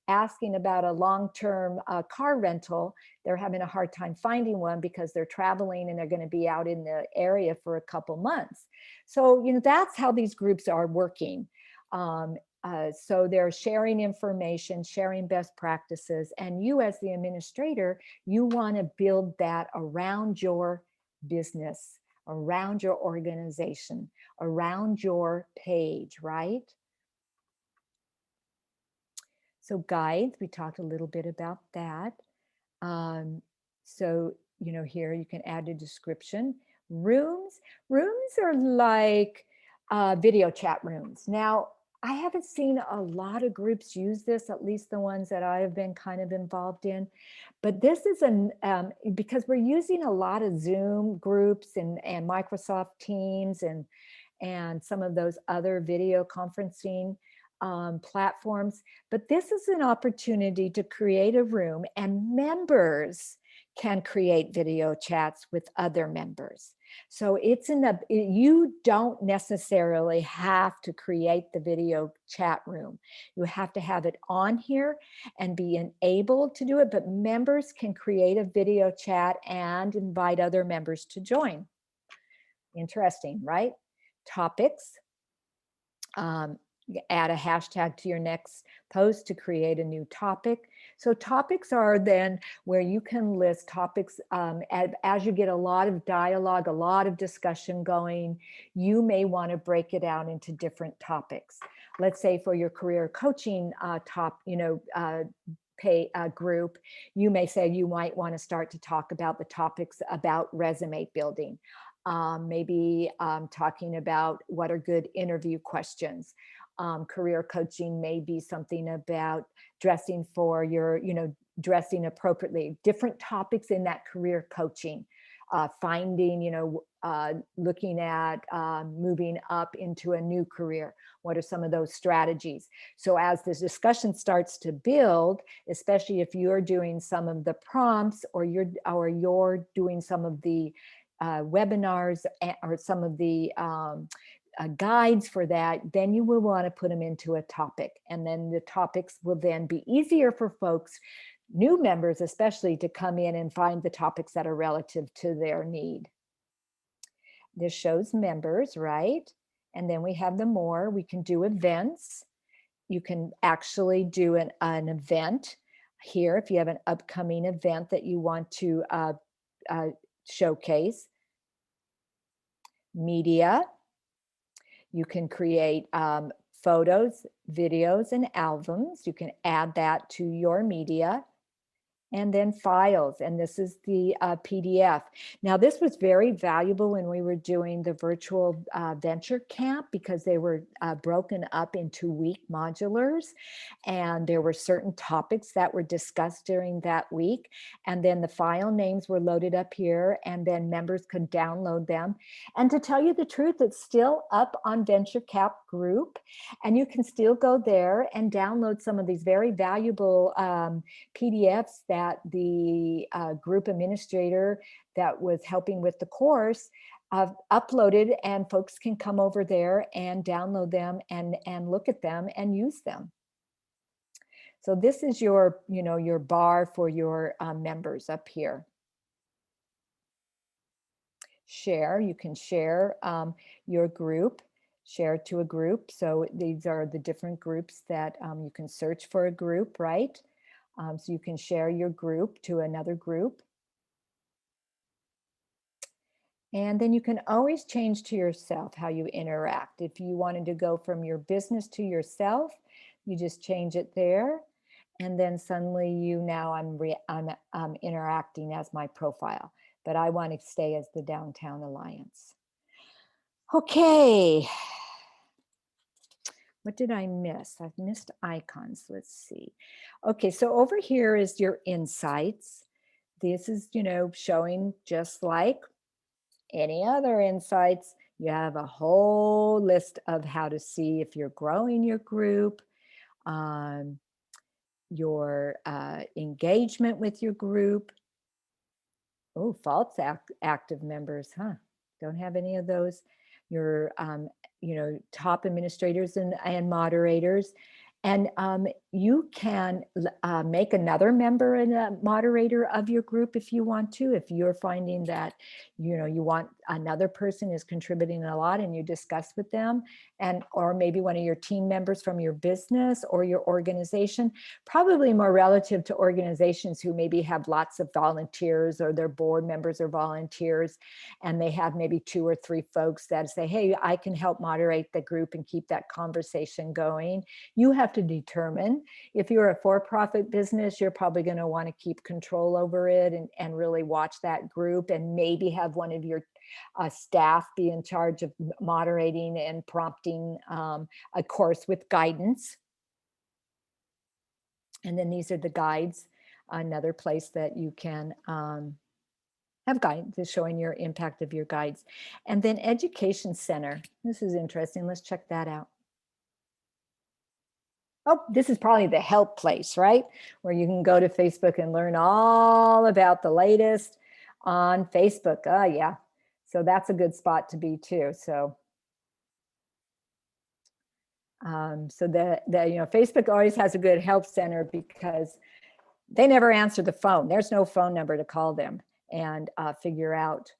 S2: asking about a long-term car rental. They're having a hard time finding one because they're traveling and they're going to be out in the area for a couple months. So, you know, that's how these groups are working. So they're sharing information, sharing best practices, and you as the administrator, you want to build that around your business, around your organization, around your page, right? So guides, we talked a little bit about that. So, you know, here you can add a description. Rooms are like video chat rooms. Now, I haven't seen a lot of groups use this, at least the ones that I have been kind of involved in. But this is because we're using a lot of Zoom groups and Microsoft Teams and some of those other video conferencing platforms. But this is an opportunity to create a room, and members can create video chats with other members. So it's you don't necessarily have to create the video chat room. You have to have it on here and be enabled to do it, but members can create a video chat and invite other members to join. Interesting, right? Topics. Add a hashtag to your next post to create a new topic. So topics are then where you can list topics as you get a lot of dialogue, a lot of discussion going, you may want to break it out into different topics. Let's say for your career coaching group, you may say you might want to start to talk about the topics about resume building. Maybe talking about what are good interview questions. Career coaching may be something about dressing for your, dressing appropriately, different topics in that career coaching, finding, looking at moving up into a new career. What are some of those strategies? So as this discussion starts to build, especially if you're doing some of the prompts or you're doing some of the webinars or some of the guides for that, then you will want to put them into a topic. And then the topics will then be easier for folks, new members especially, to come in and find the topics that are relative to their need. This shows members, right? And then we have the more. We can do events. You can actually do an event here if you have an upcoming event that you want to showcase. Media. You can create photos, videos, and albums. You can add that to your media and then files, and this is the PDF. Now, this was very valuable when we were doing the virtual venture camp, because they were broken up into week modulars, and there were certain topics that were discussed during that week, and then the file names were loaded up here, and then members could download them. And to tell you the truth, it's still up on Venture Cap Group, and you can still go there and download some of these very valuable PDFs that the group administrator that was helping with the course uploaded, and folks can come over there and download them and look at them and use them. So this is your, your bar for your members up here. Share, you can share your group, share to a group. So these are the different groups that you can search for a group, right? So you can share your group to another group. And then you can always change to yourself how you interact. If you wanted to go from your business to yourself, you just change it there. And then suddenly I'm interacting as my profile, but I want to stay as the Downtown Alliance. Okay. What did I miss? I've missed icons. Let's see. Okay, so over here is your insights. This is, showing just like any other insights. You have a whole list of how to see if you're growing your group, your engagement with your group. Oh, false active members, huh? Don't have any of those. Your top administrators and moderators. And you can make another member and a moderator of your group if you want to. If you're finding that, you want another person is contributing a lot and you discuss with them, or maybe one of your team members from your business or your organization, probably more relative to organizations who maybe have lots of volunteers, or their board members are volunteers, and they have maybe 2 or 3 folks that say, hey, I can help moderate the group and keep that conversation going. You have to determine. If you're a for-profit business, you're probably going to want to keep control over it and really watch that group, and maybe have one of your staff be in charge of moderating and prompting a course with guidance. And then these are the guides, another place that you can have guides is showing your impact of your guides. And then Education Center. This is interesting. Let's check that out. Oh, this is probably the help place, right? Where you can go to Facebook and learn all about the latest on Facebook. Oh, yeah. So that's a good spot to be too. So, Facebook always has a good help center because they never answer the phone. There's no phone number to call them and figure out,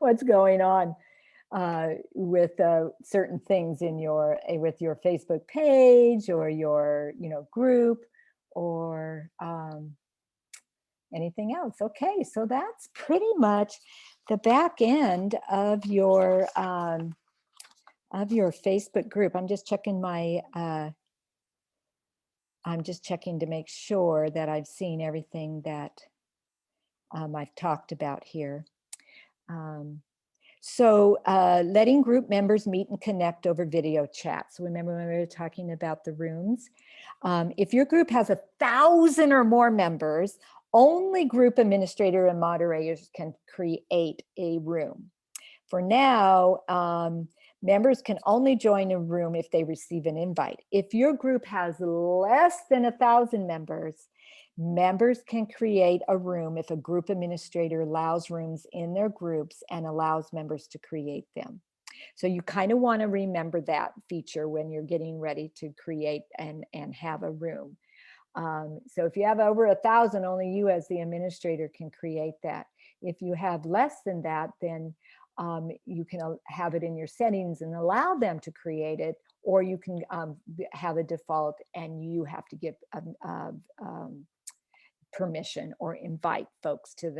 S2: what's going on with certain things in with your Facebook page or your group or anything else. Okay, so that's pretty much the back end of your Facebook group. I'm just checking to make sure that I've seen everything that I've talked about here. So letting group members meet and connect over video chat. So remember when we were talking about the rooms? If your group has 1,000 or more members, only group administrator and moderators can create a room. For now, members can only join a room if they receive an invite. If your group has less than 1,000 members, members can create a room if a group administrator allows rooms in their groups and allows members to create them. So you kind of want to remember that feature when you're getting ready to create and have a room. So if you have over 1,000, only you as the administrator can create that. If you have less than that, then you can have it in your settings and allow them to create it, or you can have a default and you have to give permission or invite folks to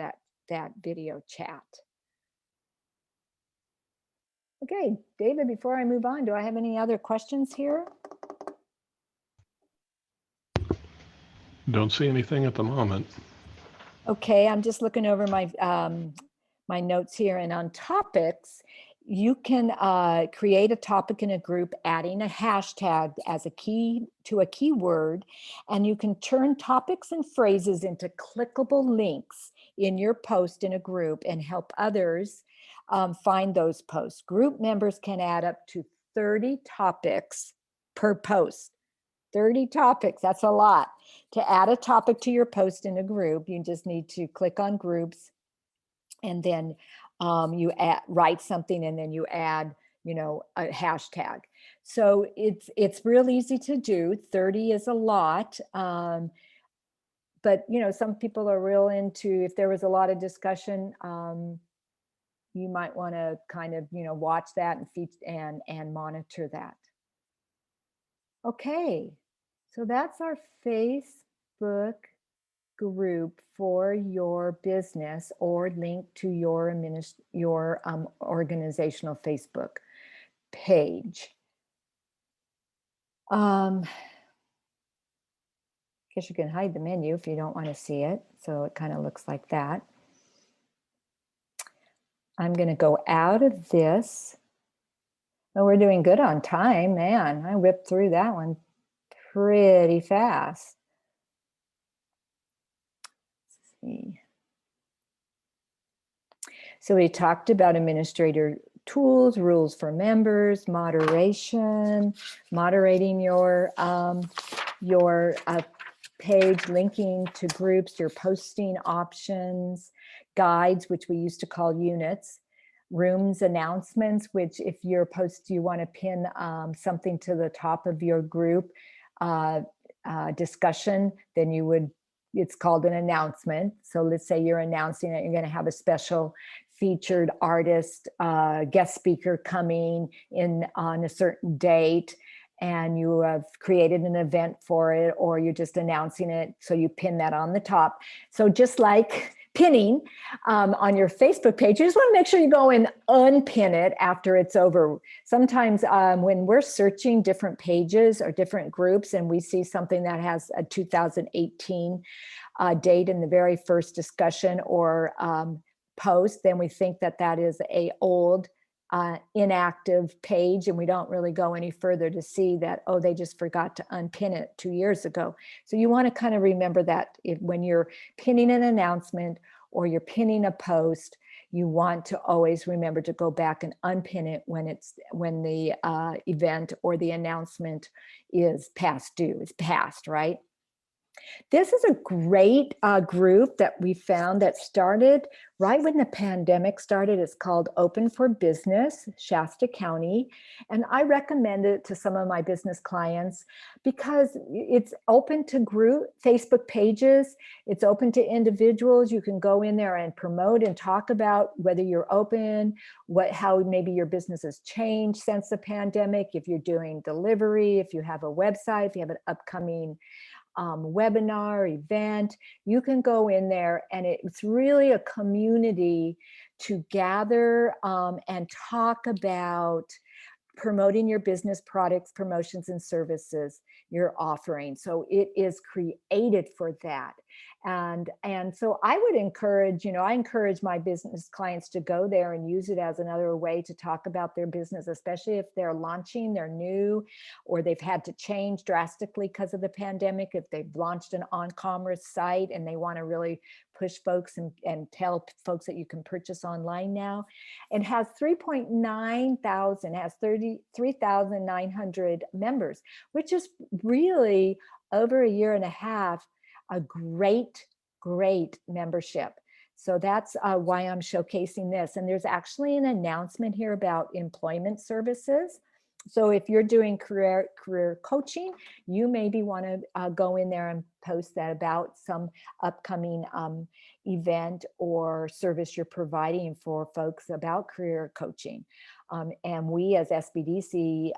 S2: that video chat. Okay, David, before I move on, do I have any other questions here?
S1: Don't see anything at the moment.
S2: Okay, I'm just looking over my my notes here, and on topics, you can create a topic in a group, adding a hashtag as a key to a keyword, and you can turn topics and phrases into clickable links in your post in a group and help others find those posts. Group members can add up to 30 topics per post. 30 topics, that's a lot. To add a topic to your post in a group, you just need to click on groups, and then you write something, and then you add, you know, a hashtag. So it's real easy to do. 30 is a lot. But you know, some people are real into, if there was a lot of discussion, you might want to kind of, you know, watch that and monitor that. Okay, so that's our Facebook group for your business, or link to your organizational Facebook page. Guess you can hide the menu if you don't want to see it. So it kind of looks like that. I'm going to go out of this. Oh, we're doing good on time, man. I whipped through that one pretty fast. Let's see. So we talked about administrator tools, rules for members, moderation, moderating your page, linking to groups, your posting options, guides, which we used to call units, rooms announcements, which if you're post, you want to pin something to the top of your group discussion, then you would, it's called an announcement. So let's say you're announcing that you're going to have a special featured artist, guest speaker coming in on a certain date, and you have created an event for it, or you're just announcing it. So you pin that on the top. So just like pinning on your Facebook page, you just want to make sure you go and unpin it after it's over. Sometimes when we're searching different pages or different groups, and we see something that has a 2018 date in the very first discussion or post, then we think that that is a old inactive page, and we don't really go any further to see that, oh, they just forgot to unpin it 2 years ago. So you want to kind of remember that when you're pinning an announcement or you're pinning a post, you want to always remember to go back and unpin it when the event or the announcement is past due, it's past, right? This is a great group that we found that started right when the pandemic started. It's called Open for Business, Shasta County. And I recommend it to some of my business clients because it's open to group Facebook pages. It's open to individuals. You can go in there and promote and talk about whether you're open, how maybe your business has changed since the pandemic, if you're doing delivery, if you have a website, if you have an upcoming webinar, event, you can go in there, and it's really a community to gather and talk about promoting your business products, promotions, and services you're offering. So it is created for that. And so I would encourage, I encourage my business clients to go there and use it as another way to talk about their business, especially if they're launching, they're new, or they've had to change drastically because of the pandemic. If they've launched an on-commerce site and they want to really push folks and tell folks that you can purchase online now. It has 3.9 thousand, has 33,900 members, which is really over a year and a half, a great membership. So that's why I'm showcasing this. And there's actually an announcement here about employment services. So if you're doing career coaching, you maybe want to go in there and post that about some upcoming event or service you're providing for folks about career coaching. And we as SBDC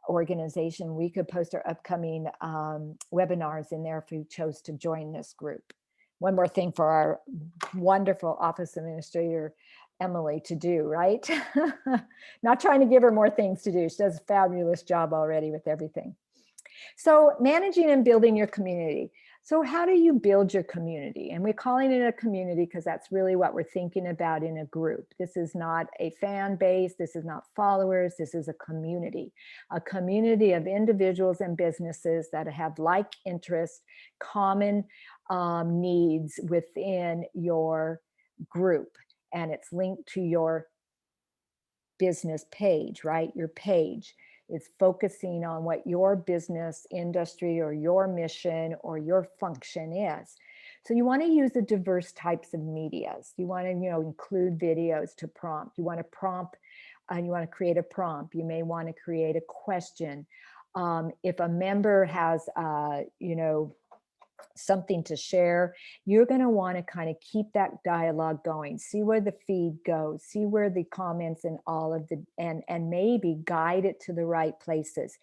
S2: organization, we could post our upcoming webinars in there if you chose to join this group. One more thing for our wonderful office administrator, Emily, to do, right? Not trying to give her more things to do. She does a fabulous job already with everything. So managing and building your community. So how do you build your community? And we're calling it a community because that's really what we're thinking about in a group. This is not a fan base. This is not followers. This is a community of individuals and businesses that have like interests, common needs within your group. And it's linked to your business page, right? Your page is focusing on what your business industry or your mission or your function is. So you want to use the diverse types of medias. You want to, include videos to prompt. You want to prompt, and you want to create a prompt. You may want to create a question. If a member has, something to share, you're going to want to kind of keep that dialogue going, see where the feed goes, see where the comments and all of the, and maybe guide it to the right places.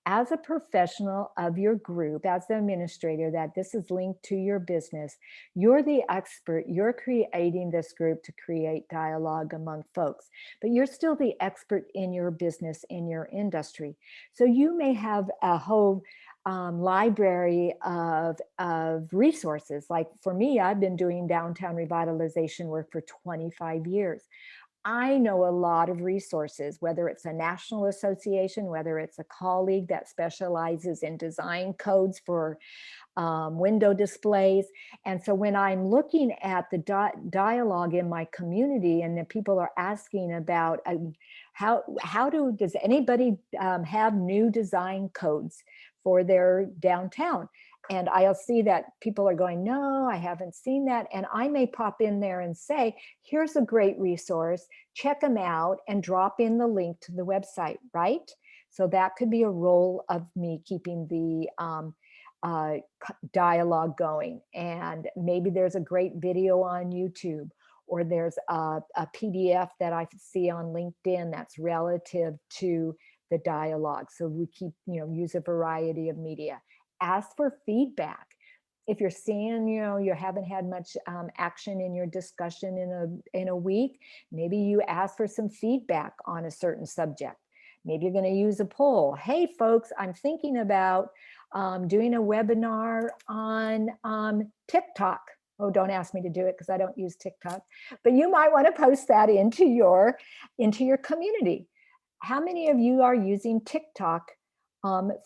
S2: As a professional of your group, as the administrator, that this is linked to your business, you're the expert. You're creating this group to create dialogue among folks, but you're still the expert in your business, in your industry. So you may have a whole library of resources. Like for me, I've been doing downtown revitalization work for 25 years. I know a lot of resources, whether it's a national association, whether it's a colleague that specializes in design codes for window displays. And so when I'm looking at the dialogue in my community and the people are asking about does anybody have new design codes for their downtown? And I'll see that people are going, no, I haven't seen that. And I may pop in there and say, here's a great resource, check them out, and drop in the link to the website, right? So that could be a role of me keeping the dialogue going. And maybe there's a great video on YouTube, or there's a PDF that I see on LinkedIn that's relative to the dialogue. So we keep, use a variety of media. Ask for feedback. If you're seeing, you haven't had much action in your discussion in a week, maybe you ask for some feedback on a certain subject. Maybe you're going to use a poll. Hey, folks, I'm thinking about doing a webinar on TikTok. Oh, don't ask me to do it because I don't use TikTok. But you might want to post that into your community. How many of you are using TikTok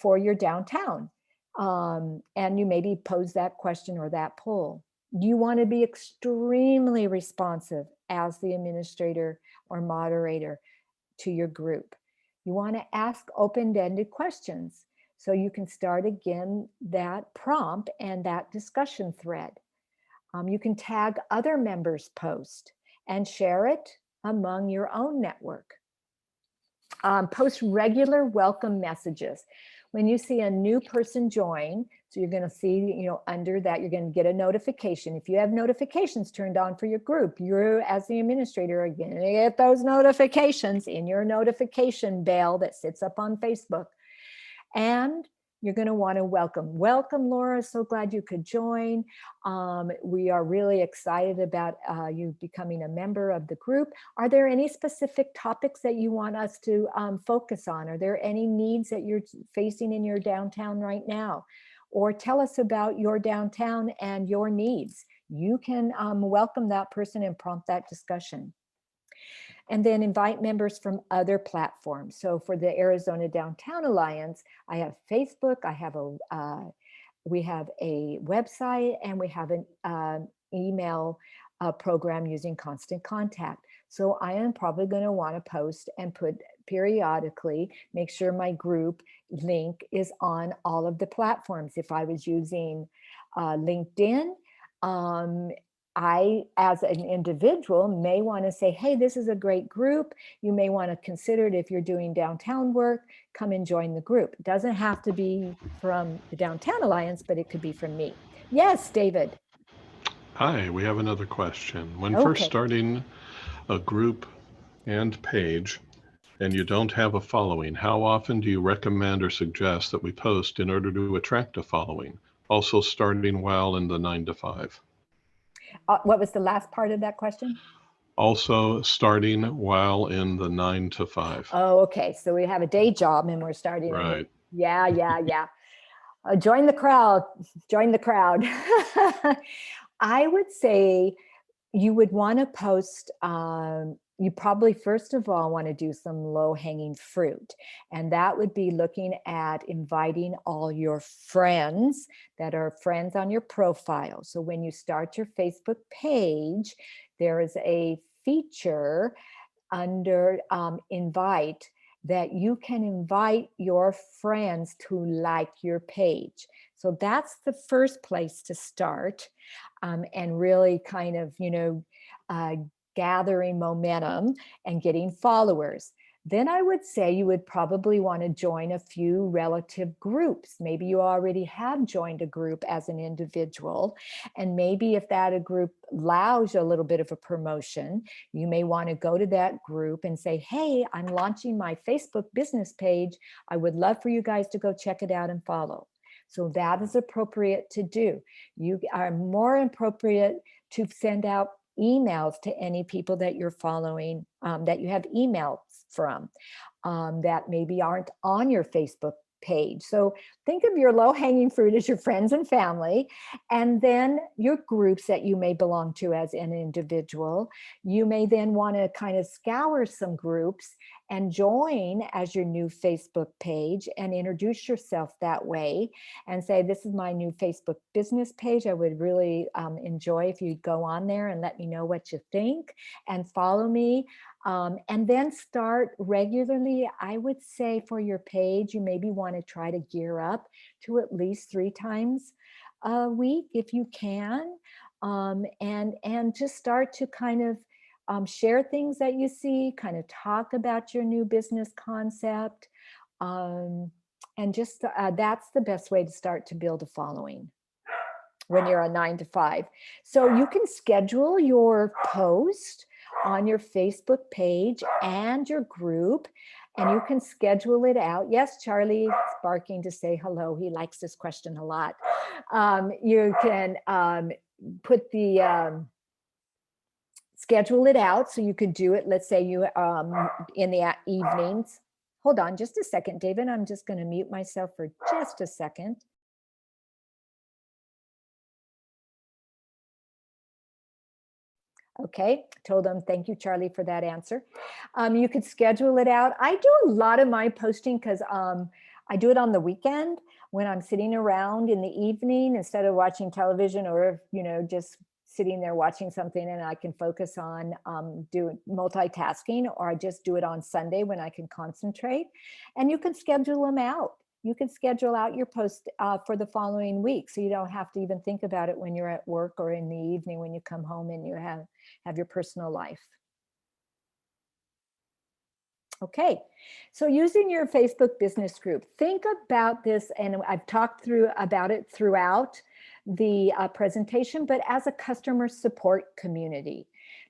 S2: for your downtown? And you maybe pose that question or that poll. You want to be extremely responsive as the administrator or moderator to your group. You want to ask open-ended questions so you can start again that prompt and that discussion thread. You can tag other members' post and share it among your own network. Post regular welcome messages. When you see a new person join, so you're going to see, under that, you're going to get a notification. If you have notifications turned on for your group, you as the administrator are going to get those notifications in your notification bell that sits up on Facebook. And you're going to want to welcome. Welcome, Laura. So glad you could join. We are really excited about you becoming a member of the group. Are there any specific topics that you want us to focus on? Are there any needs that you're facing in your downtown right now? Or tell us about your downtown and your needs. You can welcome that person and prompt that discussion. And then invite members from other platforms. So for the Arizona Downtown Alliance, I have Facebook, we have a website, and we have an email program using Constant Contact. So I am probably going to want to post and put periodically, make sure my group link is on all of the platforms. If I was using LinkedIn, I, as an individual, may want to say, hey, this is a great group. You may want to consider it if you're doing downtown work, come and join the group. It doesn't have to be from the Downtown Alliance, but it could be from me. Yes, David.
S1: Hi, we have another question. When first starting a group and page, and you don't have a following, how often do you recommend or suggest that we post in order to attract a following? Also starting while in the 9 to 5.
S2: What was the last part of that question?
S1: Also starting while in the 9 to 5.
S2: Oh, okay. So we have a day job and we're starting.
S1: Right.
S2: Yeah. Join the crowd, join the crowd. I would say you would want to post, you probably first of all want to do some low hanging fruit. And that would be looking at inviting all your friends that are friends on your profile. So when you start your Facebook page, there is a feature under invite that you can invite your friends to like your page. So that's the first place to start, and really kind of, gathering momentum and getting followers. Then I would say you would probably want to join a few relative groups. Maybe you already have joined a group as an individual. And maybe if that a group allows you a little bit of a promotion, you may want to go to that group and say, hey, I'm launching my Facebook business page. I would love for you guys to go check it out and follow. So that is appropriate to do. You are more appropriate to send out emails to any people that you're following, that you have emails from, that maybe aren't on your Facebook page. So think of your low-hanging fruit as your friends and family, and then your groups that you may belong to as an individual. You may then want to kind of scour some groups and join as your new Facebook page and introduce yourself that way and say, this is my new Facebook business page. I would really enjoy if you'd go on there and let me know what you think and follow me. And then start regularly. I would say for your page, you maybe want to try to gear up to at least 3 times a week if you can, and just start to kind of share things that you see, kind of talk about your new business concept, and just that's the best way to start to build a following when you're a 9 to 5. So you can schedule your post on your Facebook page and your group, and you can schedule it out. Yes, Charlie is barking to say hello. He likes this question a lot. You can put the schedule it out, so you could do it. Let's say you in the evenings. Hold on just a second, David. I'm just going to mute myself for just a second. Okay, told them, thank you, Charlie, for that answer. You could schedule it out. I do a lot of my posting because I do it on the weekend when I'm sitting around in the evening instead of watching television, or, just sitting there watching something, and I can focus on doing multitasking, or I just do it on Sunday when I can concentrate. And you can schedule them out. You can schedule out your post for the following week, so you don't have to even think about it when you're at work or in the evening when you come home and you have your personal life. Okay, so using your Facebook business group, think about this, and I've talked about it throughout the presentation, but as a customer support community.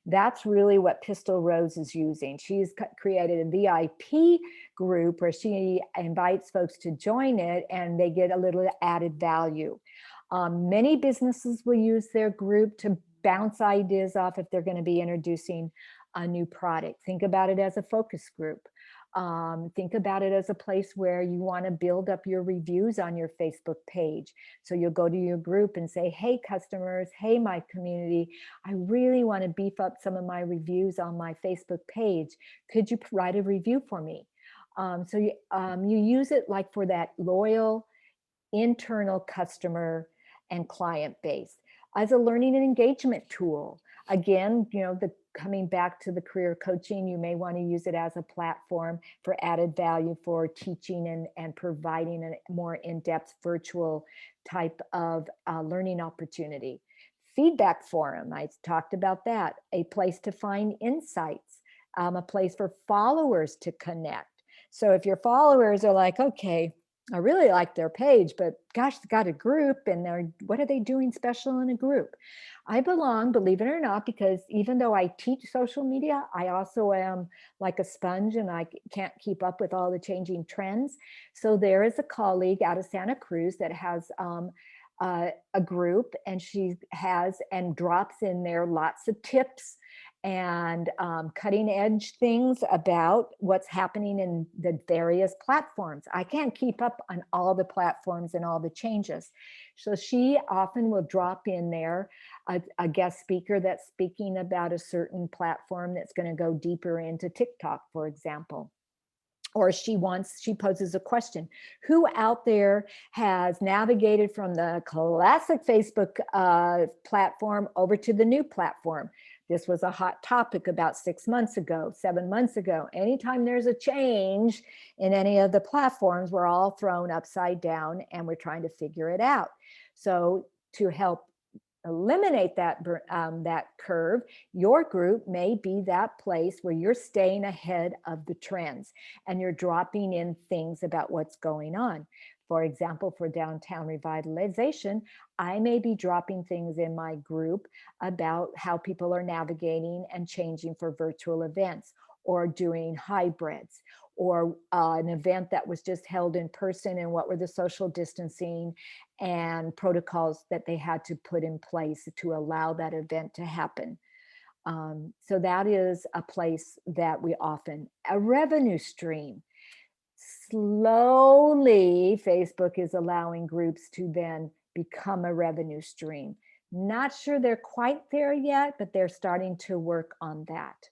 S2: That's really what Pistol Rose is using. She's created a VIP group where she invites folks to join it, and they get a little added value. Many businesses will use their group to bounce ideas off if they're going to be introducing a new product. Think about it as a focus group. Think about it as a place where you want to build up your reviews on your Facebook page. So you'll go to your group and say, hey, customers, hey, my community, I really want to beef up some of my reviews on my Facebook page. Could you write a review for me? So you use it like for that loyal internal customer and client base as a learning and engagement tool. Again, coming back to the career coaching, you may want to use it as a platform for added value for teaching and providing a more in-depth virtual type of learning opportunity. Feedback forum, I talked about that. A place to find insights, a place for followers to connect. So if your followers are like, okay, I really like their page, but gosh, they got a group, and what are they doing special in a group? I belong, believe it or not, because even though I teach social media, I also am like a sponge, and I can't keep up with all the changing trends. So there is a colleague out of Santa Cruz that has a group, and she has and drops in there lots of tips and cutting edge things about what's happening in the various platforms. I can't keep up on all the platforms and all the changes. So she often will drop in there a guest speaker that's speaking about a certain platform that's going to go deeper into TikTok, for example. Or she poses a question: who out there has navigated from the classic Facebook platform over to the new platform? This was a hot topic about 6 months ago, 7 months ago. Anytime there's a change in any of the platforms, we're all thrown upside down and we're trying to figure it out. So to help eliminate that curve, your group may be that place where you're staying ahead of the trends and you're dropping in things about what's going on. For example, for downtown revitalization, I may be dropping things in my group about how people are navigating and changing for virtual events, or doing hybrids, or an event that was just held in person, and what were the social distancing and protocols that they had to put in place to allow that event to happen. So that is a place that we often, a revenue stream. Slowly, Facebook is allowing groups to then become a revenue stream. Not sure they're quite there yet, but they're starting to work on that.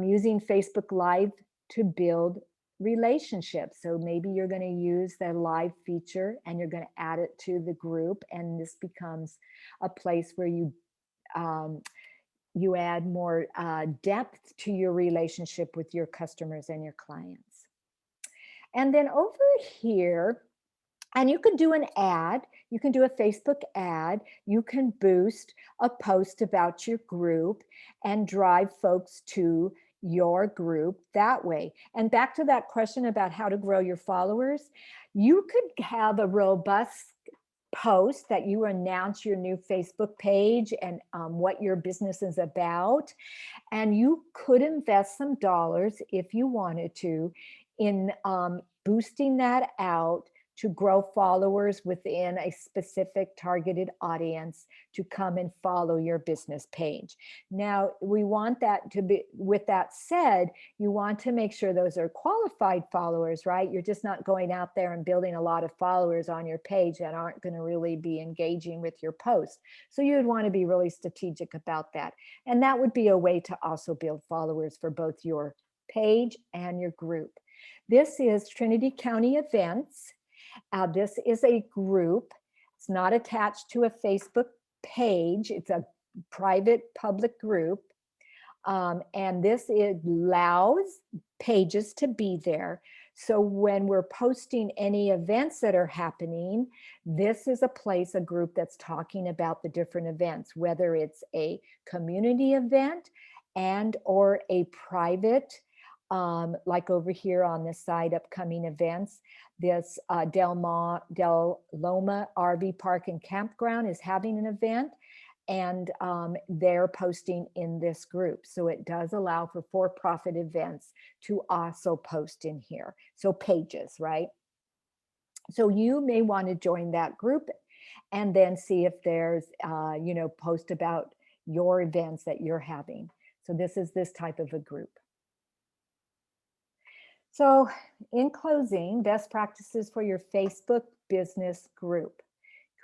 S2: Using Facebook Live to build relationships. So maybe you're going to use the live feature and you're going to add it to the group, and this becomes a place where you add more depth to your relationship with your customers and your clients. And then over here, and you can do an ad, you can do a Facebook ad, you can boost a post about your group and drive folks to your group that way. And back to that question about how to grow your followers, you could have a robust post that you announce your new Facebook page and what your business is about. And you could invest some dollars if you wanted to in boosting that out to grow followers within a specific targeted audience to come and follow your business page. Now, we want that to be, with that said, you want to make sure those are qualified followers, right? You're just not going out there and building a lot of followers on your page that aren't going to really be engaging with your post. So you'd want to be really strategic about that. And that would be a way to also build followers for both your page and your group. This is Trinity County Events. This is a group. It's not attached to a Facebook page. It's a private public group. And this allows pages to be there. So when we're posting any events that are happening, this is a place, a group that's talking about the different events, whether it's a community event and or a private, like over here on this side, upcoming events. This Del Loma RV Park and Campground is having an event, and they're posting in this group. So it does allow for for-profit events to also post in here. So pages, right? So you may want to join that group and then see if there's, post about your events that you're having. So this is this type of a group. So in closing, best practices for your Facebook business group.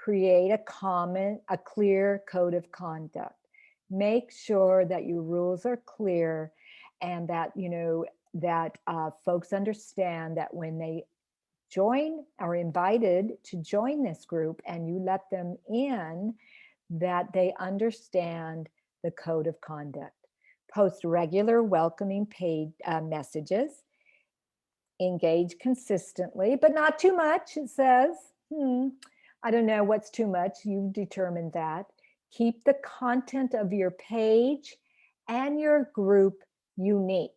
S2: Create a clear code of conduct. Make sure that your rules are clear and that, folks understand that when they are invited to join this group and you let them in, that they understand the code of conduct. Post regular welcoming paid messages. Engage consistently, but not too much, it says. I don't know what's too much. You determine that. Keep the content of your page and your group unique.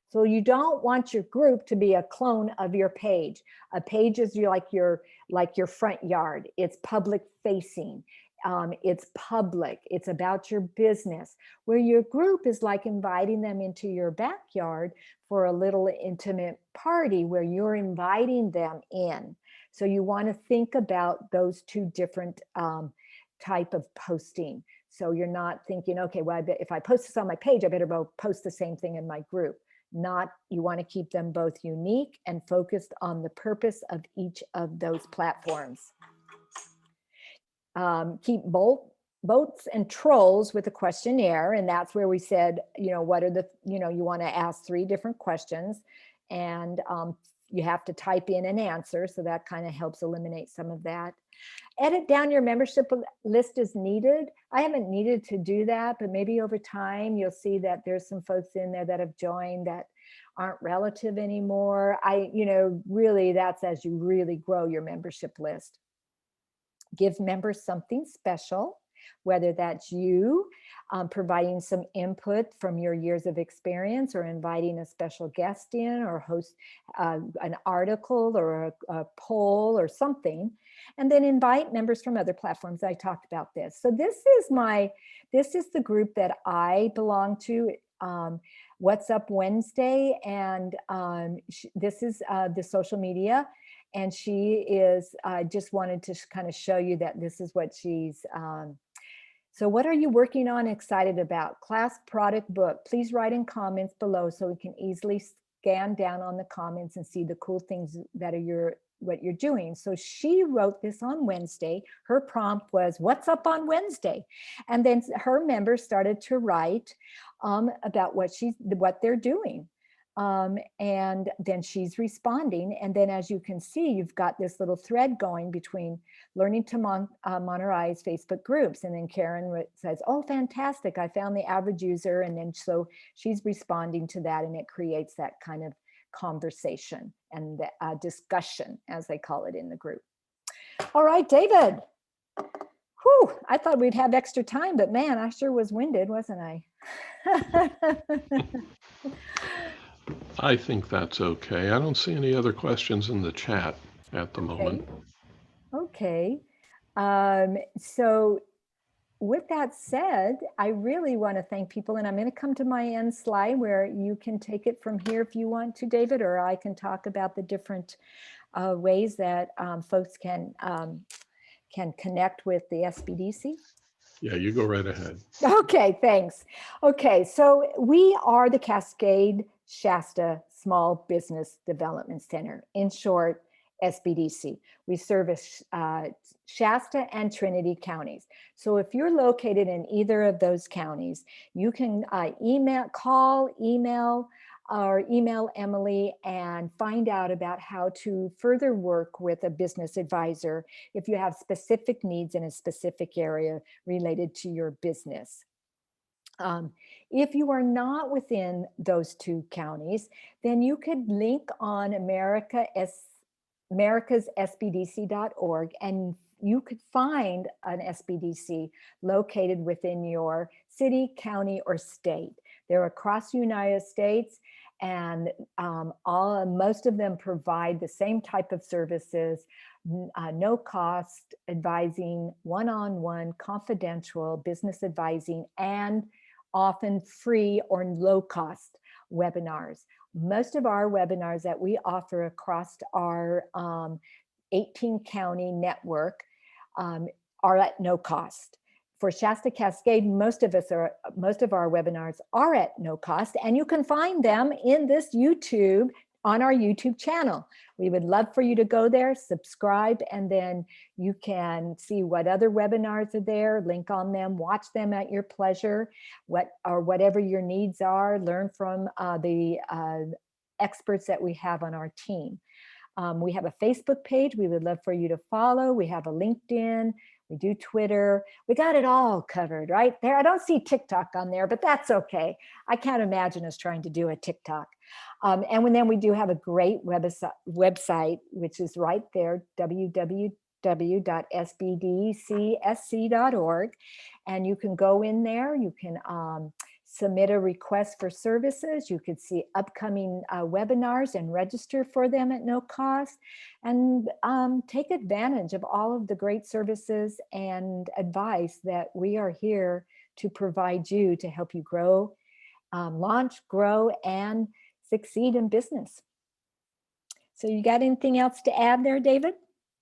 S2: So you don't want your group to be a clone of your page. A page is like your front yard. It's public facing. It's public. It's about your business. Where your group is like inviting them into your backyard for a little intimate party where you're inviting them in. So you want to think about those two different type of posting. So you're not thinking, okay, well, if I post this on my page, I better post the same thing in my group. You want to keep them both unique and focused on the purpose of each of those platforms. Keep boats and trolls with a questionnaire. And that's where we said, what are the, you want to ask 3 different questions, and you have to type in an answer. So that kind of helps eliminate some of that. Edit down your membership list as needed. I haven't needed to do that, but maybe over time you'll see that there's some folks in there that have joined that aren't relative anymore. Really that's as you really grow your membership list. Give members something special, whether that's you providing some input from your years of experience, or inviting a special guest in, or host an article or a poll or something, and then invite members from other platforms. I talked about this. So this is the group that I belong to. What's Up Wednesday, and this is the social media. And she is, just wanted to kind of show you that this is what she's, so what are you working on, excited about? Class, product, book. Please write in comments below so we can easily scan down on the comments and see the cool things that are what you're doing. So she wrote this on Wednesday. Her prompt was, what's up on Wednesday? And then her members started to write about what they're doing. And then she's responding. And then as you can see, you've got this little thread going between Learning to Monetize Facebook groups. And then Karen says, oh, fantastic, I found the average user. And then so she's responding to that, and it creates that kind of conversation and discussion, as they call it in the group. All right, David. Whew, I thought we'd have extra time, but man, I sure was winded, wasn't I?
S1: I think that's okay. I don't see any other questions in the chat at the moment.
S2: Okay. So with that said, I really want to thank people, and I'm going to come to my end slide where you can take it from here if you want to, David, or I can talk about the different ways that folks can connect with the SBDC.
S1: Yeah, you go right ahead.
S2: Okay, thanks. Okay, so we are the Cascade Shasta Small Business Development Center, in short, SBDC. We service Shasta and Trinity counties. So if you're located in either of those counties, you can call, email, or email Emily and find out about how to further work with a business advisor if you have specific needs in a specific area related to your business. If you are not within those 2 counties, then you could link on americasSBDC.org, and you could find an SBDC located within your city, county, or state. They're across the United States, and most of them provide the same type of services, no cost advising, one-on-one confidential business advising, and often free or low cost webinars. Most of our webinars that we offer across our 18 county network are at no cost. For Shasta-Cascade, most of our webinars are at no cost, and you can find them in this YouTube, on our YouTube channel. We would love for you to go there, subscribe, and then you can see what other webinars are there, link on them, watch them at your pleasure, whatever your needs are, learn from the experts that we have on our team. We have a Facebook page we would love for you to follow. We have a LinkedIn. We do Twitter. We got it all covered right there. I don't see TikTok on there, but that's okay. I can't imagine us trying to do a TikTok. And then we do have a great website, which is right there, www.sbdcsc.org. And you can go in there. You can submit a request for services. You could see upcoming webinars and register for them at no cost, and take advantage of all of the great services and advice that we are here to provide you to help you grow, launch, grow, and succeed in business. So you got anything else to add there, David?